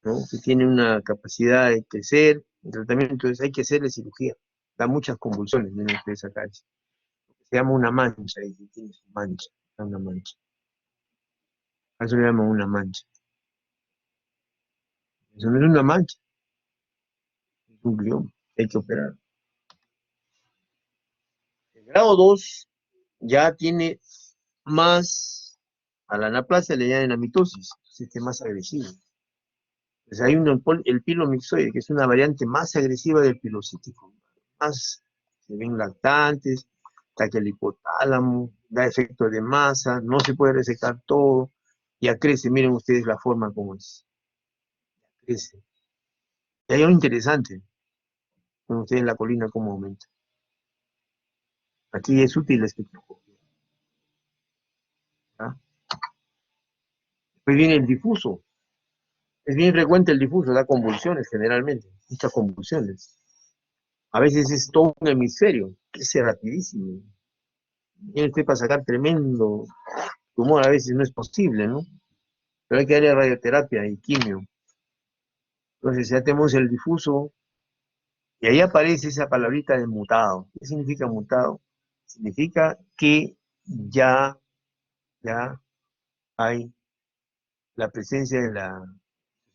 ¿no? Que tiene una capacidad de crecer, el tratamiento, entonces hay que hacerle cirugía. Da muchas convulsiones, miren ustedes acá. Se llama una mancha, y tiene su mancha, una mancha. A eso le llaman una mancha. Eso no es una mancha, es un glioma, hay que operar. El grado 2 ya tiene más, a la anaplasia le llaman amitosis, entonces es más agresivo. Pues hay el pilomixoide, que es una variante más agresiva del pilocítico. Más se ven lactantes, ataque el hipotálamo, da efecto de masa, no se puede resecar todo, ya crece, miren ustedes la forma como es, crece. Y hay algo interesante, con ustedes la colina cómo aumenta. Aquí es útil la espectroscopia. ¿Ah? Después viene el difuso. Es bien frecuente el difuso, da convulsiones generalmente, muchas convulsiones. A veces es todo un hemisferio, crece rapidísimo. Tiene usted para sacar tremendo tumor, a veces no es posible, ¿no? Pero hay que darle radioterapia y quimio. Entonces ya tenemos el difuso, y ahí aparece esa palabrita de mutado. ¿Qué significa mutado? Significa que ya hay la presencia de la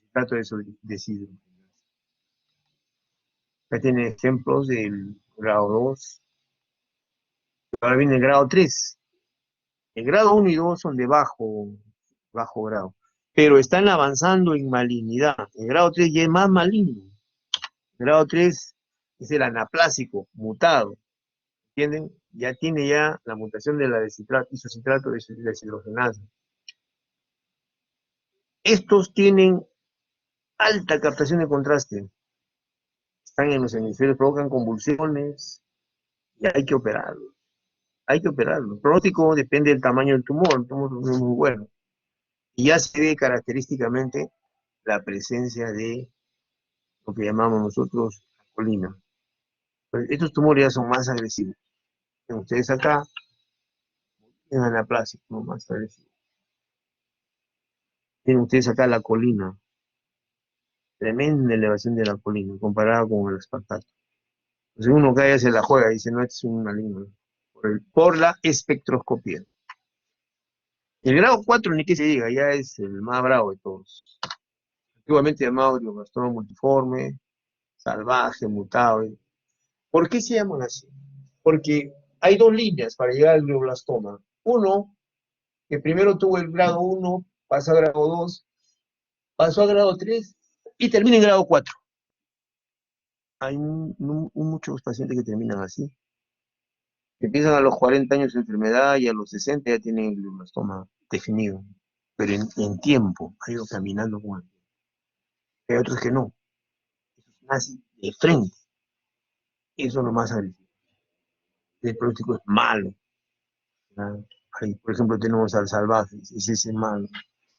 citrato de sidro. Ya tiene ejemplos del grado 2. Ahora viene el grado 3. El grado 1 y 2 son de bajo grado, pero están avanzando en malignidad. El grado 3 ya es más maligno. El grado 3 es el anaplásico, mutado, ¿entienden? Ya tiene ya la mutación de la isocitrato de deshidrogenasa. Estos tienen alta captación de contraste. Están en los hemisferios, provocan convulsiones y hay que operarlo. Hay que operarlo. El pronóstico depende del tamaño del tumor. El tumor no es muy bueno. Y ya se ve característicamente la presencia de lo que llamamos nosotros colina. Pues estos tumores ya son más agresivos. Ven ustedes acá, en anaplásico, ¿no? Más agresivo. Tienen ustedes acá la colina, tremenda elevación de la colina, comparada con el espartato. Entonces uno cae se la juega y dice, no, este es un maligno, por la espectroscopía. El grado 4, ni que se diga, ya es el más bravo de todos. Antiguamente llamado glioblastoma multiforme, salvaje, mutado. ¿Por qué se llaman así? Porque hay dos líneas para llegar al glioblastoma. Uno, que primero tuvo el grado 1, pasó a grado 2, pasó a grado 3 y termina en grado 4. Hay muchos pacientes que terminan así. Que empiezan a los 40 años de enfermedad y a los 60 ya tienen el glioblastoma definido. Pero en tiempo, ha ido caminando con él. Hay otros que no. Nace de frente. Eso es lo más agresivo. El pronóstico es malo. Ahí, por ejemplo, tenemos al salvaje, ese es malo.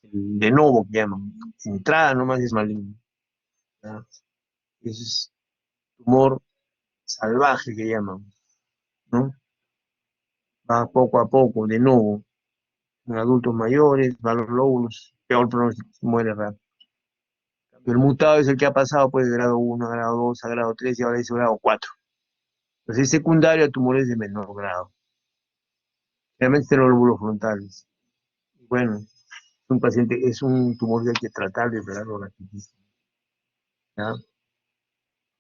El de novo que llaman. Entrada nomás es maligno. ¿Ya? Ese es tumor salvaje que llaman, ¿no? Va poco a poco, de nuevo, en adultos mayores, va a los lóbulos, peor pronóstico, muere rápido. El mutado es el que ha pasado pues de grado 1 a grado 2 a grado 3 y ahora es grado 4. Entonces es secundario a tumores de menor grado. Realmente en los lóbulos frontales. Bueno, un paciente es un tumor que hay que tratar de operarlo rapidísimo. ¿Ya?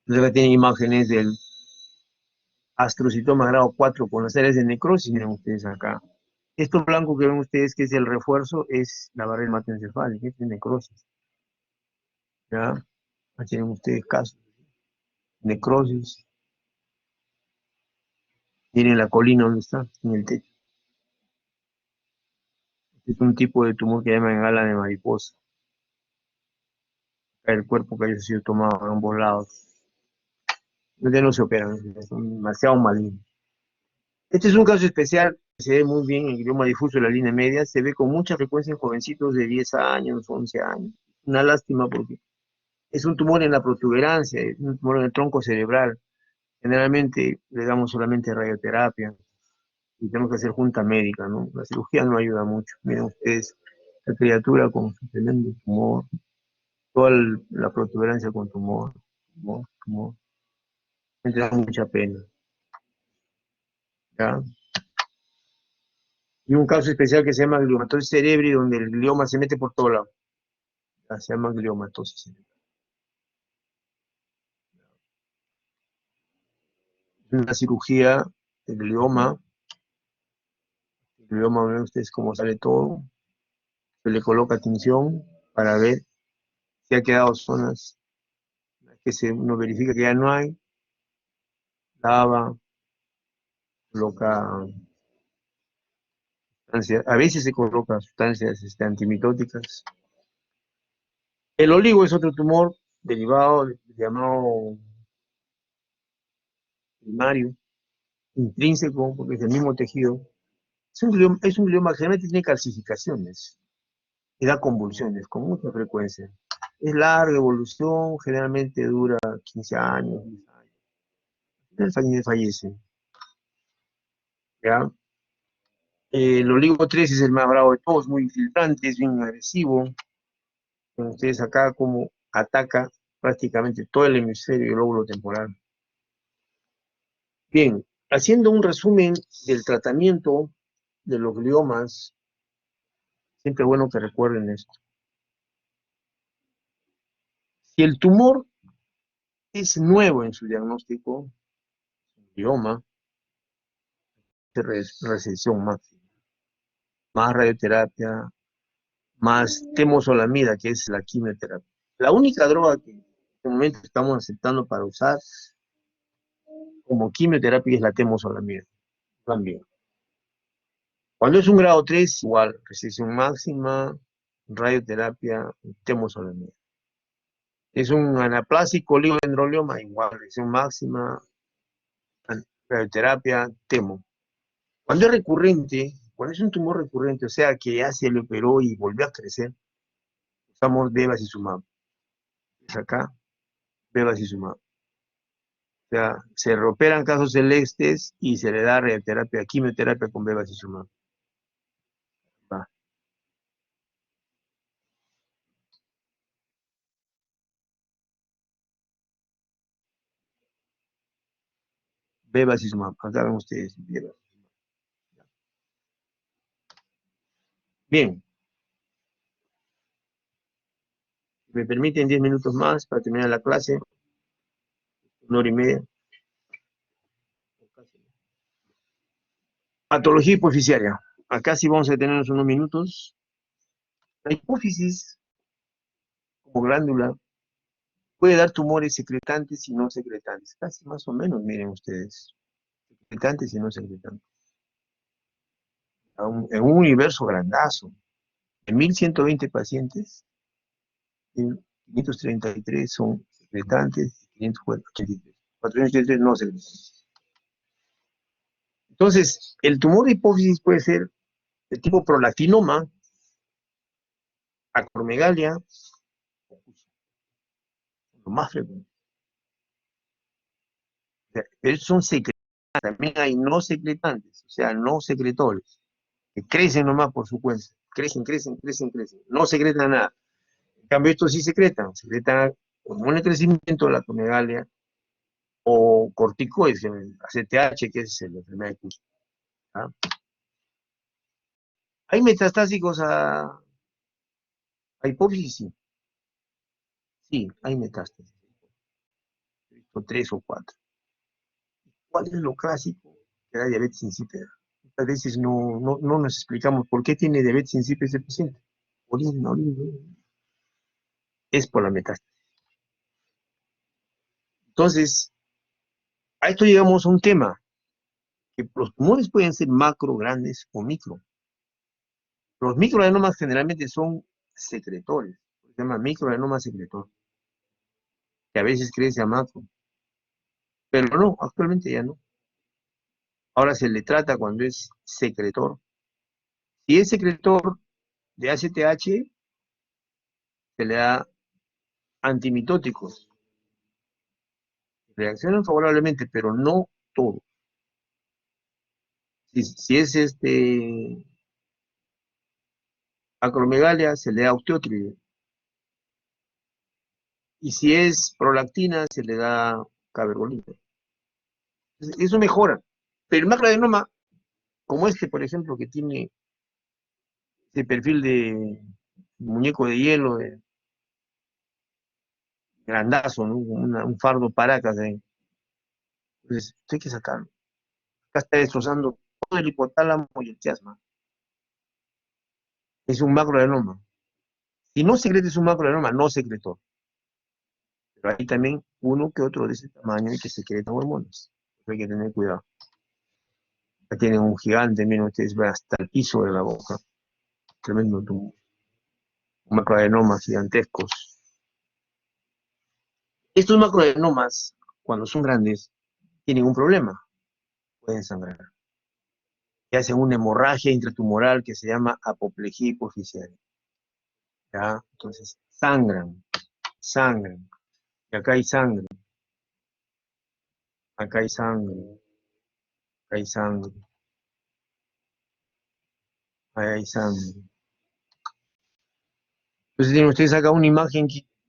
Entonces acá tienen imágenes del astrocitoma grado 4 con las áreas de necrosis, miren ustedes acá. Esto blanco que ven ustedes que es el refuerzo es la barrera hematoencefálica, es de necrosis. ¿Ya? Aquí tienen ustedes casos. Necrosis. Miren la colina donde está, en el techo. Es un tipo de tumor que llaman ala de mariposa. El cuerpo que haya sido tomado en ambos lados. Donde no se operan, son demasiado malignos. Este es un caso especial, se ve muy bien en el glioma difuso de la línea media, se ve con mucha frecuencia en jovencitos de 10 años, 11 años. Una lástima porque es un tumor en la protuberancia, es un tumor en el tronco cerebral. Generalmente le damos solamente radioterapia y tenemos que hacer junta médica, ¿no? La cirugía no ayuda mucho. Miren ustedes, la criatura con su tremendo tumor, toda la protuberancia con tumor, tumor. Me da mucha pena, ¿ya? Y un caso especial que se llama gliomatosis cerebri, donde el glioma se mete por todo lado. Ya, se llama gliomatosis cerebri. Es una cirugía del glioma. El glioma, ven ustedes cómo sale todo. Se le coloca tinción para ver si ha quedado zonas que uno verifica que ya no hay. Lava, coloca sustancias, a veces se coloca sustancias antimitóticas. El oligo es otro tumor derivado llamado primario, intrínseco, porque es el mismo tejido. Es un glioma que generalmente tiene calcificaciones y da convulsiones con mucha frecuencia. Es larga evolución, generalmente dura 15 años, 10 años. Fallece. ¿Ya? El oligo 3 es el más bravo de todos, muy infiltrante, es bien agresivo. Ustedes acá como ataca prácticamente todo el hemisferio y el lóbulo temporal. Bien, haciendo un resumen del tratamiento de los gliomas, siempre es bueno que recuerden esto. Si el tumor es nuevo en su diagnóstico, glioma, de resección máxima, más radioterapia, más temozolomida, que es la quimioterapia. La única droga que en este momento estamos aceptando para usar como quimioterapia es la temozolomida. También. Cuando es un grado 3, igual, resección máxima, radioterapia, temozolomida. Es un anaplásico oligodendrolioma, igual, resección máxima, radioterapia, temo. Cuando es recurrente, cuando es un tumor recurrente, o sea que ya se le operó y volvió a crecer, usamos bevacizumab. Es acá, bevacizumab. sea, se operan casos celestes y se le da radioterapia, quimioterapia con bevacizumab. Va. Bevacizumab, acá ven ustedes. Bien, me permiten 10 minutos más para terminar la clase, 1 hora y media. Patología hipoficiaria. Acá sí vamos a detenernos unos minutos. La hipófisis, como glándula, puede dar tumores secretantes y no secretantes. Casi más o menos, miren ustedes. Secretantes y no secretantes. En un universo grandazo. En 1120 pacientes, 533 son secretantes, 583. 483 no secretantes. Entonces, el tumor de hipófisis puede ser de tipo prolactinoma, acromegalia, lo más frecuente. Pero son secretantes, también hay no secretantes, o sea, no secretores, que crecen nomás por su cuenta, crecen, no secretan nada. En cambio, estos sí secretan hormona de crecimiento, la acromegalia, o corticoides, el ACTH, que es la enfermedad de Cushing. ¿Ah? ¿Hay metastásicos a hipófisis? Sí. Sí, hay metástasis. O 3 o 4. ¿Cuál es lo clásico? Que da diabetes insípida. Muchas veces no nos explicamos por qué tiene diabetes insípida ese paciente. Es por la metástasis. Entonces, a esto llegamos a un tema, que los tumores pueden ser macro, grandes o micro. Los microadenomas generalmente son secretores, se llama microadenoma secretor, que a veces crece a macro, pero no, actualmente ya no. Ahora se le trata cuando es secretor. Si es secretor de ACTH, se le da antimitóticos. Reaccionan favorablemente, pero no todo. Si es acromegalia, se le da osteotride. Y si es prolactina, se le da cabergolina. Eso mejora. Pero el macroadenoma, como este, por ejemplo, que tiene ese perfil de muñeco de hielo, de grandazo, ¿no? Un fardo paracas ahí. Entonces, hay que sacarlo. Acá está destrozando todo el hipotálamo y el chiasma. Es un macroadenoma. Si no secreta es un macroadenoma, no secretó. Pero hay también uno que otro de ese tamaño y que secreta hormonas. Hay que tener cuidado. Acá tienen un gigante, miren ustedes, va hasta el piso de la boca. Tremendo tumor. Macroadenomas gigantescos. Estos macroadenomas, cuando son grandes, tienen un problema. Pueden sangrar. Y hacen una hemorragia intratumoral que se llama apoplejía hipoficial. ¿Ya? Entonces, sangran. Y acá hay sangre. Acá hay sangre. Acá hay sangre. Ahí hay sangre. Entonces tienen ustedes acá una imagen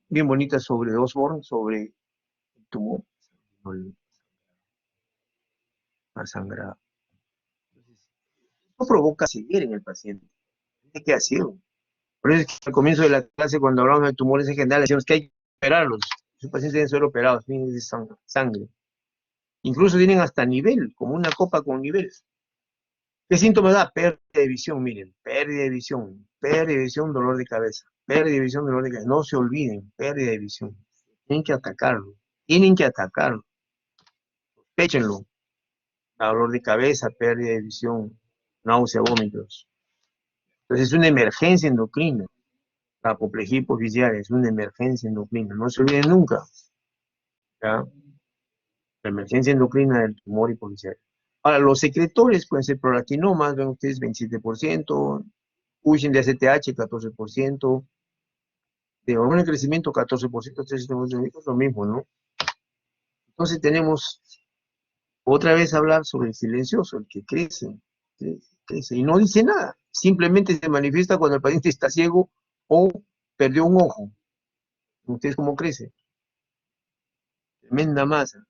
bien bonita sobre Osborne, sobre el tumor. La sangrado. No provoca ceguera en el paciente. Hay que hacerlo. Por eso es que al comienzo de la clase, cuando hablamos de tumores en general, decimos que hay que operarlos. Los pacientes deben ser operados, tienen sangre. Incluso tienen hasta nivel, como una copa con nivel. ¿Qué síntomas da? Pérdida de visión, miren. Pérdida de visión, dolor de cabeza. Pérdida de visión, dolor de cabeza. No se olviden, pérdida de visión. Tienen que atacarlo. Péchenlo. Dolor de cabeza, pérdida de visión, náusea, vómitos. Entonces es una emergencia endocrina. La apoplejía hipoficial es una emergencia endocrina. No se olviden nunca. ¿Ya? La emergencia endocrina del tumor hipoficial. Ahora, los secretores pueden ser prolactinomas, ven ustedes, 27%, Cushing de ACTH, 14%, de hormona de crecimiento, 14%, 13%, es lo mismo, ¿no? Entonces tenemos otra vez hablar sobre el silencioso, el que crece, crece y no dice nada. Simplemente se manifiesta cuando el paciente está ciego o perdió un ojo. ¿Ustedes cómo crece? Tremenda masa.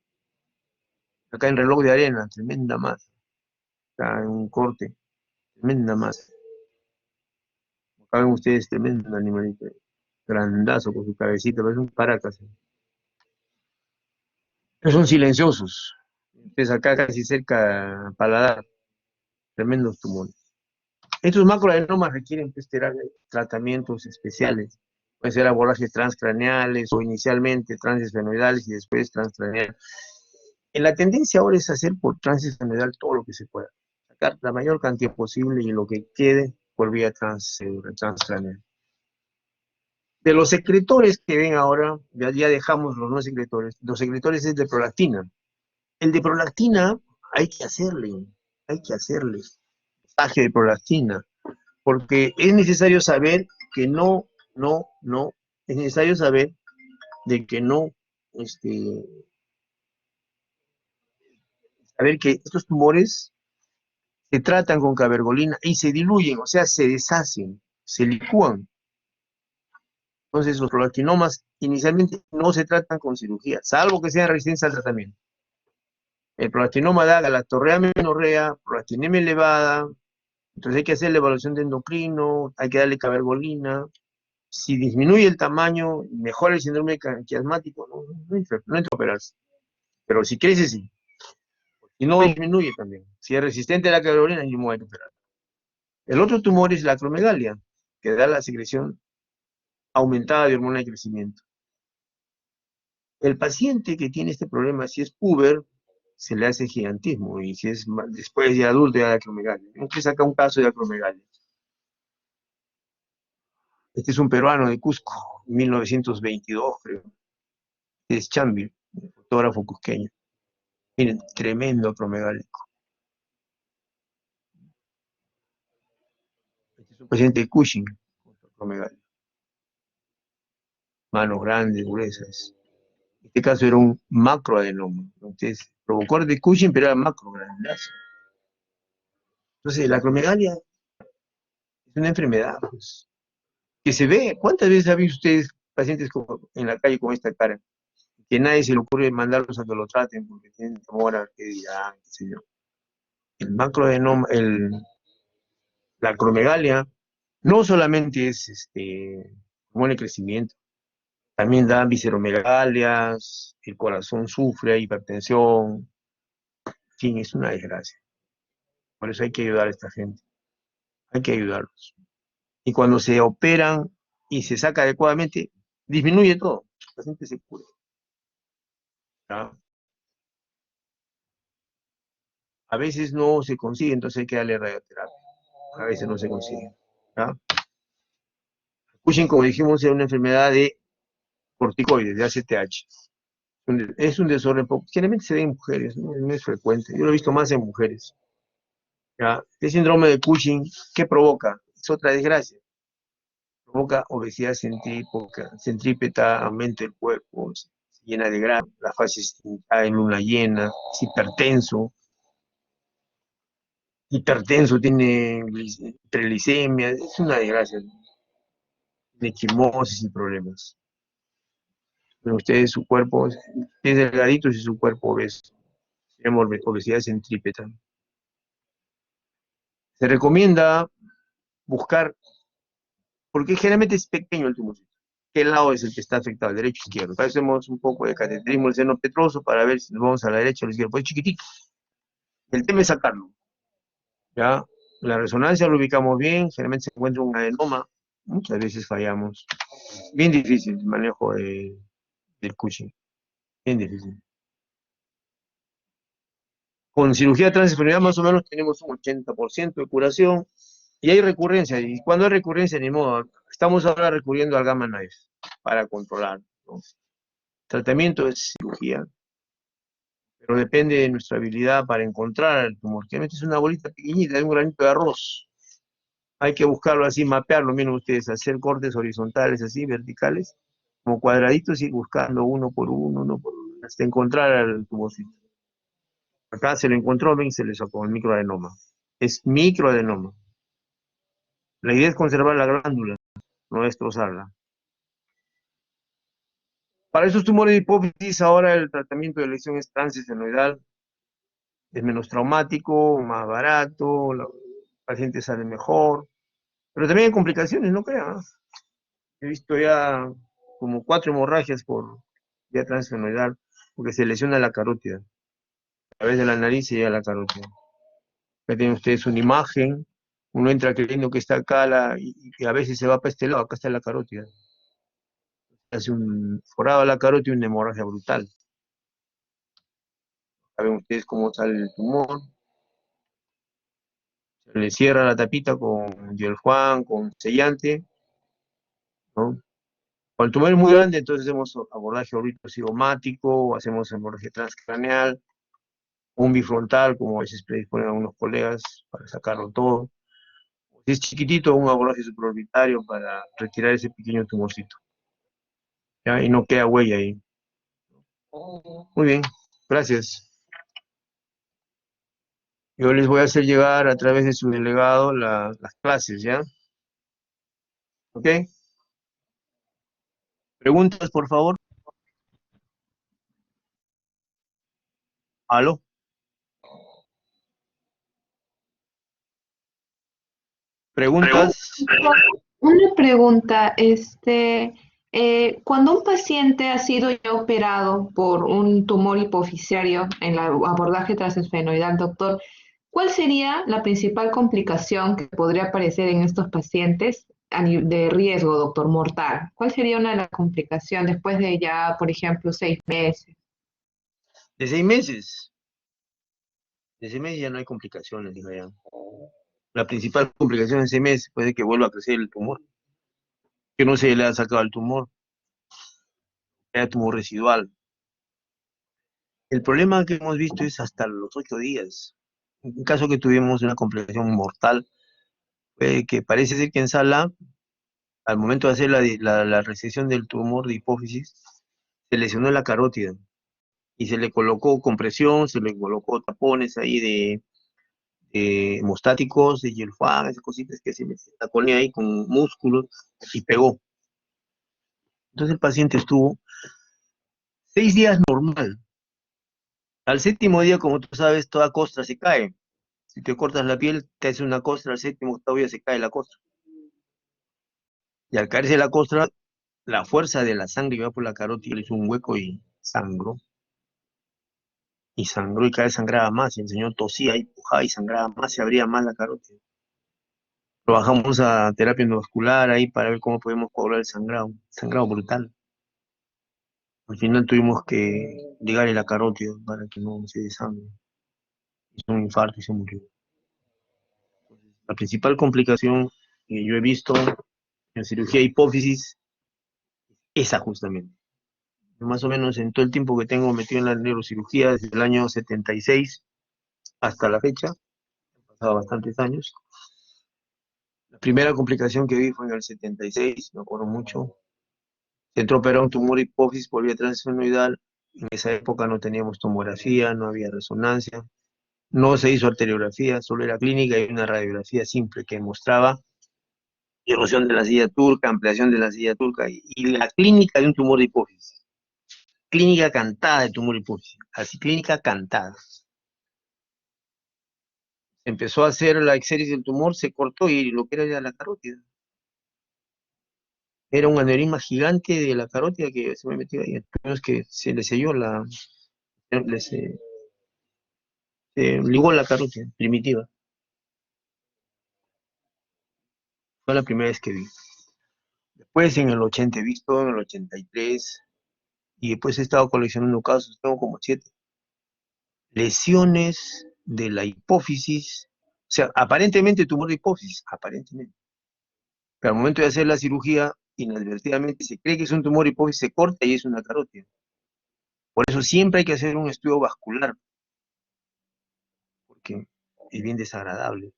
Acá en reloj de arena, tremenda masa. Acá en un corte, tremenda masa. Acá ven ustedes, tremendo animalito. Grandazo con su cabecita, parece un paracas. Pero son silenciosos. Entonces acá casi cerca al paladar, tremendos tumores. Estos macroadenomas requieren pues, tratamientos especiales. Pueden ser abordajes transcraneales o inicialmente transesfenoidales y después transcraneales. La tendencia ahora es hacer por transesfenoidal todo lo que se pueda. Sacar la mayor cantidad posible y lo que quede por vía transcraneal. De los secretores que ven ahora, ya dejamos los no secretores. Los secretores es de prolactina. El de prolactina hay que hacerle pasaje de prolactina, porque es necesario saber que es necesario saber de que saber que estos tumores se tratan con cabergolina y se diluyen, o sea, se deshacen, se licúan. Entonces los prolactinomas inicialmente no se tratan con cirugía, salvo que sean resistentes al tratamiento. El prolactinoma da galactorrea, menorrea, prolactinemia elevada, entonces hay que hacer la evaluación de endocrino, hay que darle cabergolina. Si disminuye el tamaño, mejora el síndrome quiasmático, no hay que operarse. Pero si crece, sí. Si no disminuye también. Si es resistente a la cabergolina, no hay que operar. El otro tumor es la acromegalia, que da la secreción aumentada de hormona de crecimiento. El paciente que tiene este problema, si es puber, se le hace gigantismo, y si es después de adulto, ya da acromegalia. Entonces saca un caso de acromegalia. Este es un peruano de Cusco, 1922, creo. Es Chambi, fotógrafo cusqueño. Miren, tremendo acromegálico. Este es un paciente de Cushing, acromegalia. Manos grandes, gruesas. En este caso era un macroadenoma. Entonces, provocó de Cushing, pero era macro, grandazo. Entonces, la acromegalia es una enfermedad, pues, que se ve. ¿Cuántas veces han visto ustedes pacientes en la calle con esta cara? Que nadie se le ocurre mandarlos a que lo traten porque tienen temor a que dirán, qué sé yo. El macroadenoma, la acromegalia, no solamente es hormona de crecimiento, también da visceromegalias, el corazón sufre, hipertensión, en fin, es una desgracia. Por eso hay que ayudar a esta gente, hay que ayudarlos. Y cuando se operan y se saca adecuadamente, disminuye todo, el paciente se cura. ¿Ya? A veces no se consigue, entonces hay que darle radioterapia. A veces no se consigue. ¿Ya? Cushing, como dijimos, es una enfermedad de corticoides, de ACTH. Es un desorden, generalmente se ve en mujeres, no es frecuente. Yo lo he visto más en mujeres. ¿Ya? Este síndrome de Cushing, ¿qué provoca? Es otra desgracia. Provoca obesidad centrípeta, aumento del cuerpo, se llena de grasa, la fase está en luna llena, es hipertenso, tiene triglicemia, es una desgracia, de quimosis y problemas. Pero ustedes, su cuerpo es delgadito y su cuerpo obeso. Se llama obesidad centrípeta. Se recomienda buscar, porque generalmente es pequeño el tumorcito. ¿Qué lado es el que está afectado? ¿El derecho o izquierdo? Hacemos un poco de cateterismo del seno petroso para ver si nos vamos a la derecha o a la izquierda. Pues es chiquitito. El tema es sacarlo. ¿Ya? La resonancia lo ubicamos bien, generalmente se encuentra un adenoma. Muchas veces fallamos. Bien difícil el manejo del Cushing. Bien difícil. Con cirugía transesfenoidal más o menos tenemos un 80% de curación. Y hay recurrencia, y cuando hay recurrencia, ni modo, estamos ahora recurriendo al gamma knife para controlar, ¿no? Tratamiento es cirugía, pero depende de nuestra habilidad para encontrar el tumor. Que es una bolita pequeñita, de un granito de arroz. Hay que buscarlo así, mapearlo, miren ustedes, hacer cortes horizontales así, verticales, como cuadraditos, y buscando uno por uno, hasta encontrar el tumorcito. Acá se lo encontró, ven, y se le sacó el microadenoma. Es microadenoma. La idea es conservar la glándula, no destrozarla. Para esos tumores de hipófisis, ahora el tratamiento de lesión es transestenoidal, es menos traumático, más barato, el paciente sale mejor, pero también hay complicaciones, no crean. He visto ya como 4 hemorragias por vía transestenoidal, porque se lesiona la carótida. A través de la nariz se llega a la carótida. Acá tienen ustedes una imagen, uno entra creyendo que está acá y a veces se va para este lado, acá está la carótida. Hace un forado a la carótida y una hemorragia brutal. Saben ustedes cómo sale el tumor. Se le cierra la tapita con Geljuan, con sellante, ¿no? Cuando el tumor es muy grande, entonces hacemos abordaje orbitocigomático, hacemos abordaje transcraneal, un bifrontal, como a veces predisponen algunos colegas, para sacarlo todo. Si es chiquitito, un abordaje supraorbitario para retirar ese pequeño tumorcito. ¿Ya? Y no queda huella ahí. Muy bien, gracias. Yo les voy a hacer llegar a través de su delegado las clases, ¿ya? ¿Ok? ¿Preguntas, por favor? ¿Aló? ¿Preguntas? Una pregunta, cuando un paciente ha sido ya operado por un tumor hipoficiario en el abordaje transesfenoidal, doctor, ¿cuál sería la principal complicación que podría aparecer en estos pacientes de riesgo, doctor, mortal? ¿Cuál sería una de las complicaciones después de ya, por ejemplo, 6 meses? ¿De 6 meses? De 6 meses ya no hay complicaciones, digo ya. La principal complicación en 6 meses puede que vuelva a crecer el tumor, que no se le ha sacado el tumor, que haya tumor residual. El problema que hemos visto es hasta los 8 días. Un caso que tuvimos una complicación mortal, fue que parece ser que en sala, al momento de hacer la resección del tumor de hipófisis, se lesionó la carótida y se le colocó compresión, se le colocó tapones ahí de hemostáticos, de Gelfan, esas cositas que se taponea ahí con músculos y pegó. Entonces el paciente estuvo 6 días normal. Al 7.º día, como tú sabes, toda costra se cae. Si te cortas la piel, te hace una costra, al 7.º, 8.º día se cae la costra. Y al caerse la costra, la fuerza de la sangre que va por la carótida le hizo un hueco y sangró. Y sangró y cada vez sangraba más. Y el señor tosía y pujaba y sangraba más, se abría más la carótida. Lo bajamos a terapia endovascular ahí para ver cómo podemos cobrar el sangrado brutal. Al final tuvimos que ligarle la carótida para que no se desangre. Hizo un infarto y se murió. La principal complicación que yo he visto en cirugía de hipófisis es esa justamente. Más o menos en todo el tiempo que tengo metido en la neurocirugía, desde el año 76 hasta la fecha, han pasado bastantes años. La primera complicación que vi fue en el 76, me acuerdo mucho. Se entró a operar un tumor de hipófisis por vía transfenoidal. En esa época no teníamos tomografía, no había resonancia, no se hizo arteriografía, solo era clínica y una radiografía simple que mostraba erosión de la silla turca, ampliación de la silla turca y la clínica de un tumor de hipófisis. Clínica cantada de tumor de hipófisis, así clínica cantada. Empezó a hacer la exéresis del tumor, se cortó y lo que era la carótida. Era un aneurisma gigante de la carótida que se me metió ahí. Entonces que se le selló se ligó la carótida primitiva. Fue la primera vez que vi. Después en el 80 he visto, en el 83, y después he estado coleccionando casos, tengo como 7. Lesiones de la hipófisis, o sea, aparentemente tumor de hipófisis, aparentemente. Pero al momento de hacer la cirugía, inadvertidamente se cree que es un tumor de hipófisis, se corta y es una carótida. Por eso siempre hay que hacer un estudio vascular, porque es bien desagradable.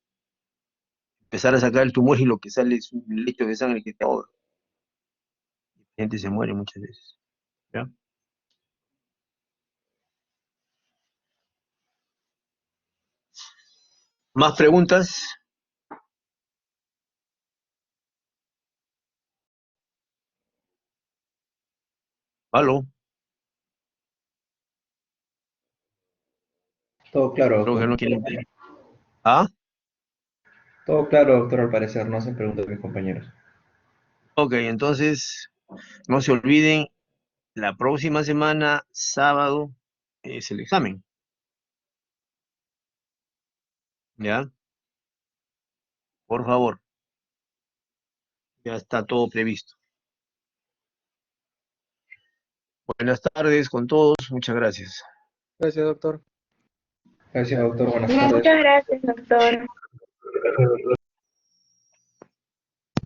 Empezar a sacar el tumor y lo que sale es un lecho de sangre que te ahoga. La gente se muere muchas veces. ¿Ya? ¿Más preguntas? ¿Aló? Todo claro, Creo que doctor. no quieren. ¿Ah? Todo claro, doctor, al parecer. No hacen preguntas mis compañeros. Ok, entonces, no se olviden, la próxima semana, sábado, es el examen, ¿ya? Por favor, ya está todo previsto. Buenas tardes con todos, muchas gracias. Gracias, doctor. Gracias, doctor. Buenas Gracias. tardes. Muchas gracias, doctor.